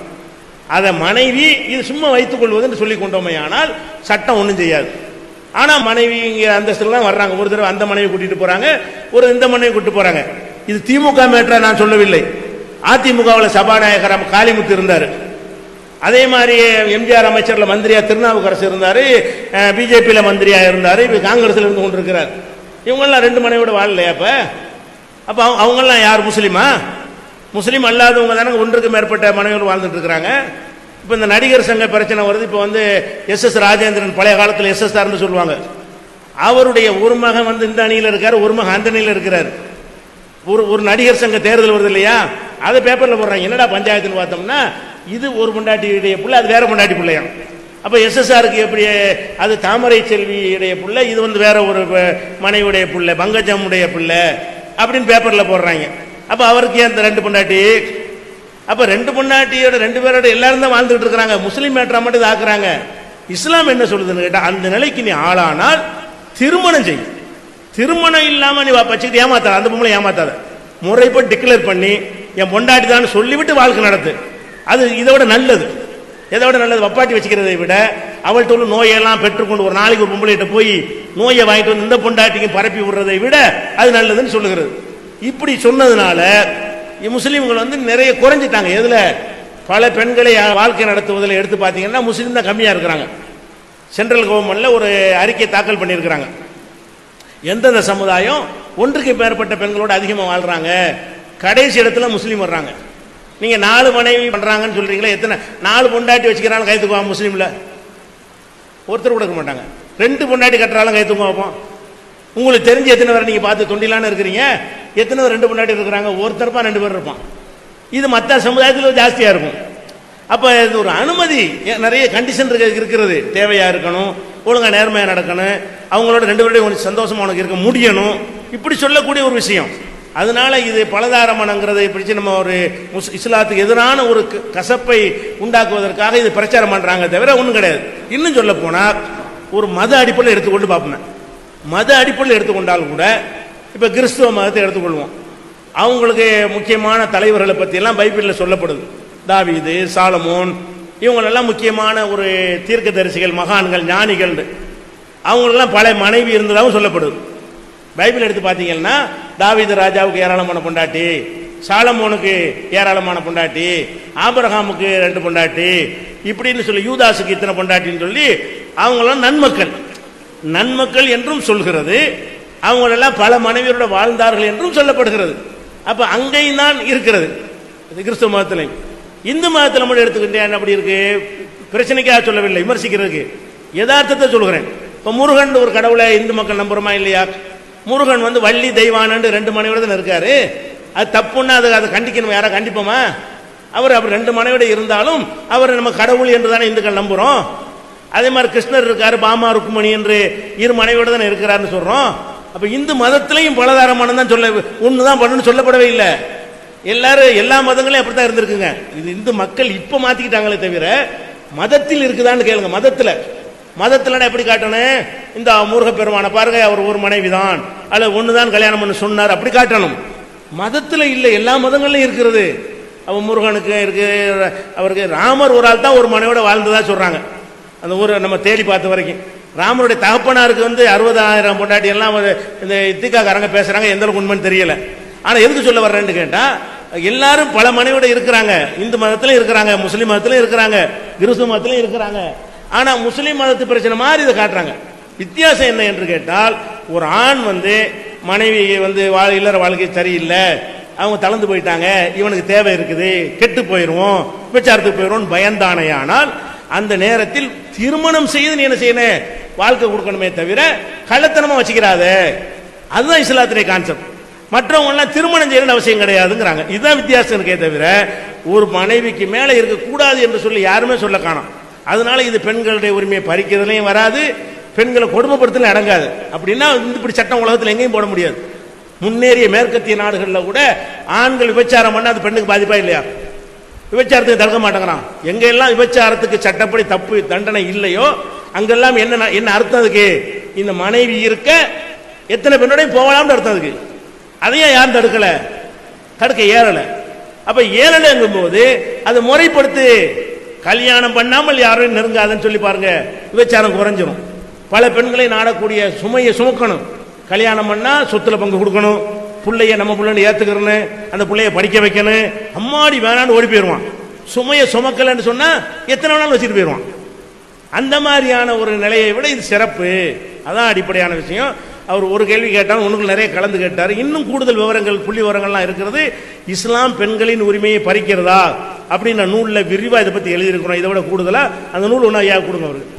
அதை மனைவி இது சும்மா வைத்துக் கொள்வது என்று சொல்லிக் கொண்டோமே, ஆனால் சட்டம் ஒன்றும் செய்யாது. ஆனா மனைவி இங்க அந்தஸ்துலாம் வர்றாங்க. ஒரு தடவை அந்த மனைவி கூட்டிட்டு போறாங்க, ஒரு இந்த மனைவி கூட்டிட்டு போறாங்க. இது திமுக மேட்டரா நான் சொல்லவில்லை. அதிமுகவில் சபாநாயகர் காளிமுத்து இருந்தாரு. அதே மாதிரி எம்ஜிஆர் அமைச்சர்ல மந்திரியா திருநாவுக்கரசு இருந்தாரு, பிஜேபியில மந்திரியா இருந்தாரு, காங்கிரஸ்ல இருந்து கொண்டிருக்கிறார். இவங்கெல்லாம் 2 மனைவியோட வாழலையா? அப்ப அவங்கெல்லாம் யார் முஸ்லீமா? முஸ்லீம் அல்லாதவங்க தானே ஒன்றுக்கு மேற்பட்ட மனைவிகள் வாழ்ந்துட்டு இருக்கிறாங்க. இப்போ இந்த நடிகர் சங்க பிரச்சனை வருது. இப்போ வந்து எஸ் ராஜேந்திரன், பழைய காலத்தில் SSRன்னு சொல்லுவாங்க, அவருடைய ஒரு மகன் வந்து இந்த அணியில் இருக்காரு, ஒரு மகன் அந்த அணியில் இருக்கிறார். ஒரு நடிகர் சங்க தேர்தல் வருது இல்லையா, அதை பேப்பரில் போடுறாங்க. என்னடா பஞ்சாயத்துன்னு பார்த்தோம்னா, இது ஒரு பொண்டாட்டியுடைய பிள்ளை, அது வேற பொண்டாட்டி பிள்ளையா. அப்போ SSRக்கு எப்படி அது தாமரை செல்வியுடைய பிள்ளை, இது வந்து வேற ஒரு மனைவியுடைய பிள்ளை, பங்கஜமுடைய பிள்ளை அப்படின்னு பேப்பரில் போடுறாங்க. அப்போ அவருக்கு ஏன் இந்த ரெண்டு பொண்டாட்டி? அப்போ ரெண்டு பொண்டாட்டியோட ரெண்டு பேரோட எல்லாரும் தான் வாழ்ந்துட்டு இருக்கிறாங்க. முஸ்லீம் மேட்டரா மட்டும் ஆக்குறாங்க. இஸ்லாம் என்ன சொல்லுதுன்னு கேட்டால், அந்த நிலைக்கு நீ ஆளானால் திருமணம் செய். திருமணம் இல்லாமல் நீ பச்சுக்கிட்டு ஏமாத்தாத, அந்த பொம்பளை ஏமாத்தாத, முறைப்படி டிக்ளேர் பண்ணி என் பொண்டாட்டி தான் சொல்லிவிட்டு வாழ்க்கை நடத்து. அது இதோட நல்லது. எதோட நல்லது? வப்பாட்டி வச்சுக்கிறதை விட அவள்கிட்ட உள்ள நோயெல்லாம் பெற்றுக்கொண்டு ஒரு நாளைக்கு ஒரு பொம்பளைகிட்ட போய் நோயை வாங்கிட்டு வந்து இந்த பொண்டாட்டிக்கும் பரப்பி விடுறதை விட அது நல்லதுன்னு சொல்லுகிறது. இப்படி சொன்னதுனால முஸ்லீம்கள் வந்து நிறைய குறைஞ்சிட்டாங்க. எதுல? பல பெண்களை வாழ்க்கை நடத்துவதில் எடுத்து பார்த்தீங்கன்னா முஸ்லீம் தான் கம்மியாக இருக்கிறாங்க. சென்ட்ரல் கவர்மெண்ட்ல ஒரு அறிக்கை தாக்கல் பண்ணியிருக்கிறாங்க. எந்தெந்த சமுதாயம் ஒன்றுக்கு மேற்பட்ட பெண்களோடு அதிகமாக வாழ்றாங்க, கடைசி இடத்துல முஸ்லீம் வர்றாங்க. நீங்க 4 மனைவி பண்றாங்கன்னு சொல்றீங்களா? எத்தனை 4 பொண்டாட்டி வச்சுக்கிறாங்க கை தூக்குவாங்க முஸ்லீம்ல? ஒருத்தர் கூட இருக்க மாட்டாங்க. 2 பொண்டாட்டி கட்டுறாலும் கை தூக்க வைப்போம். உங்களுக்கு தெரிஞ்சு எத்தனை பேர் நீங்க பார்த்து தொண்டிலான்னு இருக்கிறீங்க? எத்தனை பேர் 2 பொண்டாட்டி இருக்கிறாங்க? ஒருத்தருப்பா 2 பேர் இருப்பான். இது மற்ற சமுதாயத்தில் ஜாஸ்தியா இருக்கும். அப்ப இது ஒரு அனுமதி, நிறைய கண்டிஷன் இருக்கிறது. தேவையா இருக்கணும், ஒழுங்கா நேர்மையா நடக்கணும், அவங்களோட 2 பேருடைய கொஞ்சம் சந்தோஷமா உனக்கு இருக்க முடியணும், இப்படி சொல்லக்கூடிய ஒரு விஷயம். அதனால இது பலதாரமனங்கிறதை பிடிச்சு நம்ம ஒரு இஸ்லாத்துக்கு எதிரான ஒரு கசப்பை உண்டாக்குவதற்காக இது பிரச்சாரம் பண்றாங்க தவிர ஒன்றும் கிடையாது. இன்னும் சொல்ல போனா ஒரு மத அடிப்படையில் எடுத்துக்கொண்டு பார்ப்போம். மத அடிப்படையில் எடுத்துக்கொண்டால் கூட இப்ப கிறிஸ்துவ மதத்தை எடுத்துக்கொள்வோம். அவங்களுக்கு முக்கியமான தலைவர்களை பத்தி எல்லாம் பைபிளில் சொல்லப்படுது. தாவீது, சாலமோன், இவங்களெல்லாம் முக்கியமான ஒரு தீர்க்கதரிசிகள், மகான்கள், ஞானிகள். அவங்களெல்லாம் பல மனைவி இருந்ததாகவும் சொல்லப்படுது. பைபிள் எடுத்து பார்த்தீங்கன்னா தாவீது ராஜாவுக்கு ஏராளமான பொண்டாட்டி, சாலமோனுக்கு ஏராளமான பொண்டாட்டி, ஆபிரகாமுக்கு 2 பொண்டாட்டி, இப்படின்னு சொல்லி யூதாசுக்கு இத்தனை பொண்டாட்டின்னு சொல்லி அவங்களாம் நன்மக்கள் என்றும் சொல்கிறது. அவங்களெல்லாம் பல மனைவியரோட வாழ்ந்தார்கள் என்றும் சொல்லப்படுகிறது. அப்ப அங்கேயும் தான் இருக்கிறது கிறிஸ்துவ மதத்திலையும். இந்து மதத்தில் மட்டும் எடுத்துக்கிட்டேன் அப்படி இருக்கு. பிரச்சனைக்காக சொல்லவில்லை, விமர்சிக்கிறதுக்கு, யதார்த்தத்தை சொல்கிறேன். இப்ப முருகன் ஒரு கடவுளை இந்து மக்கள் நம்புறோமா இல்லையா? முருகன் வந்து வள்ளி தெய்வானு 2 மனைவியோட தான் இருக்காரு. அது தப்புன்னா அதை கண்டிக்கணும். யாரா கண்டிப்போமா? அவர் 2 மனைவியோட இருந்தாலும் அவர் நம்ம கடவுள் என்று தானே இந்துக்கள் நம்புறோம். அதே மாதிரி கிருஷ்ணர் இருக்காரு, பாமா ருக்குமணி என்று 2 மனைவியோட தானே இருக்கிறாருன்னு சொல்றோம். அப்ப இந்து மதத்திலையும் பலதாரமான தான் சொல்ல ஒண்ணுதான் பண்ணணும்னு சொல்லப்படவே இல்லை. எல்லாரும் எல்லா மதங்களையும் அப்படித்தான் இருந்திருக்குங்க. இது இந்து மக்கள் இப்ப மாத்திக்கிட்டாங்களே தவிர மதத்தில் இருக்குதான்னு கேளுங்க. மதத்துல எப்படி காட்டணும்? இந்த முருகப்பெருமான பாருங்க, அவர் ஒரு மனைவிதான் அல்ல ஒண்ணுதான் கல்யாணம் பண்ண சொன்னார், அப்படி காட்டணும். மதத்துல இல்லை, எல்லா மதங்கள்லயும் இருக்கிறது. அவன் முருகனுக்கு இருக்கு, அவருக்கு ராமர் ஒரு ஆள் தான் ஒரு மனைவியோட வாழ்ந்ததா சொல்றாங்க. அந்த ஊரை நம்ம தேடி பார்த்த வரைக்கும் ராமருடைய தகப்பனாருக்கு வந்து 60,000 பொண்டாட்டி எல்லாம் இந்த இத்திகாக்காரங்க பேசுறாங்க. எந்த அளவுக்கு உண்மைன்னு தெரியல. ஆனா எதுக்கு சொல்ல வர்றேன்னு கேட்டா, எல்லாரும் பல மனைவியோட இருக்கிறாங்க. இந்து மதத்திலும் இருக்கிறாங்க, முஸ்லீம் மதத்திலும் இருக்கிறாங்க, கிறிஸ்துவ மதத்திலும் இருக்கிறாங்க. ஆனா முஸ்லீம் மதத்து பிரச்சனை மாதிரி இதை காட்டுறாங்க. வித்தியாசம் என்ன என்று கேட்டால், ஒரு ஆண் வந்து மனைவி வந்து இல்லற வாழ்க்கை சரியில்லை, அவங்க தளர்ந்து போயிட்டாங்க, இவனுக்கு தேவை இருக்குது, கெட்டு போயிடுவோம், விபச்சாரத்துக்கு போயிடுவோம் பயந்தானே. ஆனால் அந்த நேரத்தில் திருமணம் செய்து நீ என்ன செய்யணும்? வாழ்க்கை கொடுக்கணுமே தவிர கள்ளத்தனமா வச்சுக்கிறாத. அதுதான் இஸ்லாத்துடைய கான்செப்ட். மற்றவங்க எல்லாம் திருமணம் செய்யணும்னு அவசியம் கிடையாதுங்கிறாங்க. இதுதான் வித்தியாசம் இருக்கே தவிர ஒரு மனைவிக்கு மேல இருக்கக்கூடாது என்று சொல்லி யாருமே சொல்ல காணோம். அதனால இது பெண்களுடைய உரிமையை பறிக்கிறதுலையும் வராது, பெண்களை கொடுமைப்படுத்தல அடங்காது. அப்படின்னா இப்படி சட்டம் உலகத்தில் எங்கேயும் போட முடியாது. முன்னேறிய மேற்கத்திய நாடுகளில் கூட ஆண்கள் விபச்சாரம் பண்ணா அது பெண்ணுக்கு பாதிப்பா இல்லையா? விபச்சாரத்துக்கு தடுக்க மாட்டேங்கிறான். எங்கெல்லாம் விபச்சாரத்துக்கு சட்டப்படி தப்பு தண்டனை இல்லையோ அங்கெல்லாம் என்ன அர்த்தம்? அதுக்கு இந்த மனைவி இருக்க எத்தனை பெண்ணோடையும் போகலாம்னு அர்த்தம். அதுக்கு அதையும் யாரும் தடுக்க ஏறல. அப்ப ஏறலங்கும் போது அதை முறைப்படுத்து. கல்யாணம் பண்ணாமல் யாரும் நெருங்காதுன்னு சொல்லி பாருங்க, விபச்சாரம் குறைஞ்சிரும். பல பெண்களை நாடக்கூடிய சுமையை சுமக்கணும். கல்யாணம் பண்ணா சொத்துல பங்கு கொடுக்கணும், பிள்ளைய நம்ம பிள்ளைன்னு ஏத்துக்கிறேன்னு அந்த பிள்ளைய படிக்க வைக்கணும். அம்மாடி வேணான்னு ஓடி போயிடுவான். சுமையை சுமக்கலன்னு சொன்னா எத்தனை வேணாலும் வச்சுட்டு போயிடுவான். அந்த மாதிரியான ஒரு நிலையை விட இது சிறப்பு. அதான் அடிப்படையான விஷயம். அவர் ஒரு கேள்வி கேட்டாலும் ஒண்ணுக்குள்ள நிறைய கலந்து கேட்டார். இன்னும் கூடுதல் விவரங்கள், புள்ளி விவரங்கள்லாம் இருக்கிறது. இஸ்லாம் பெண்களின் உரிமையை பறிக்கிறதா அப்படின்னு நூலில் விரிவாக இதை பற்றி எழுதியிருக்கிறோம். இதை விட கூடுதலாக அந்த நூல் ஒன்றா கொடுங்க அவருக்கு.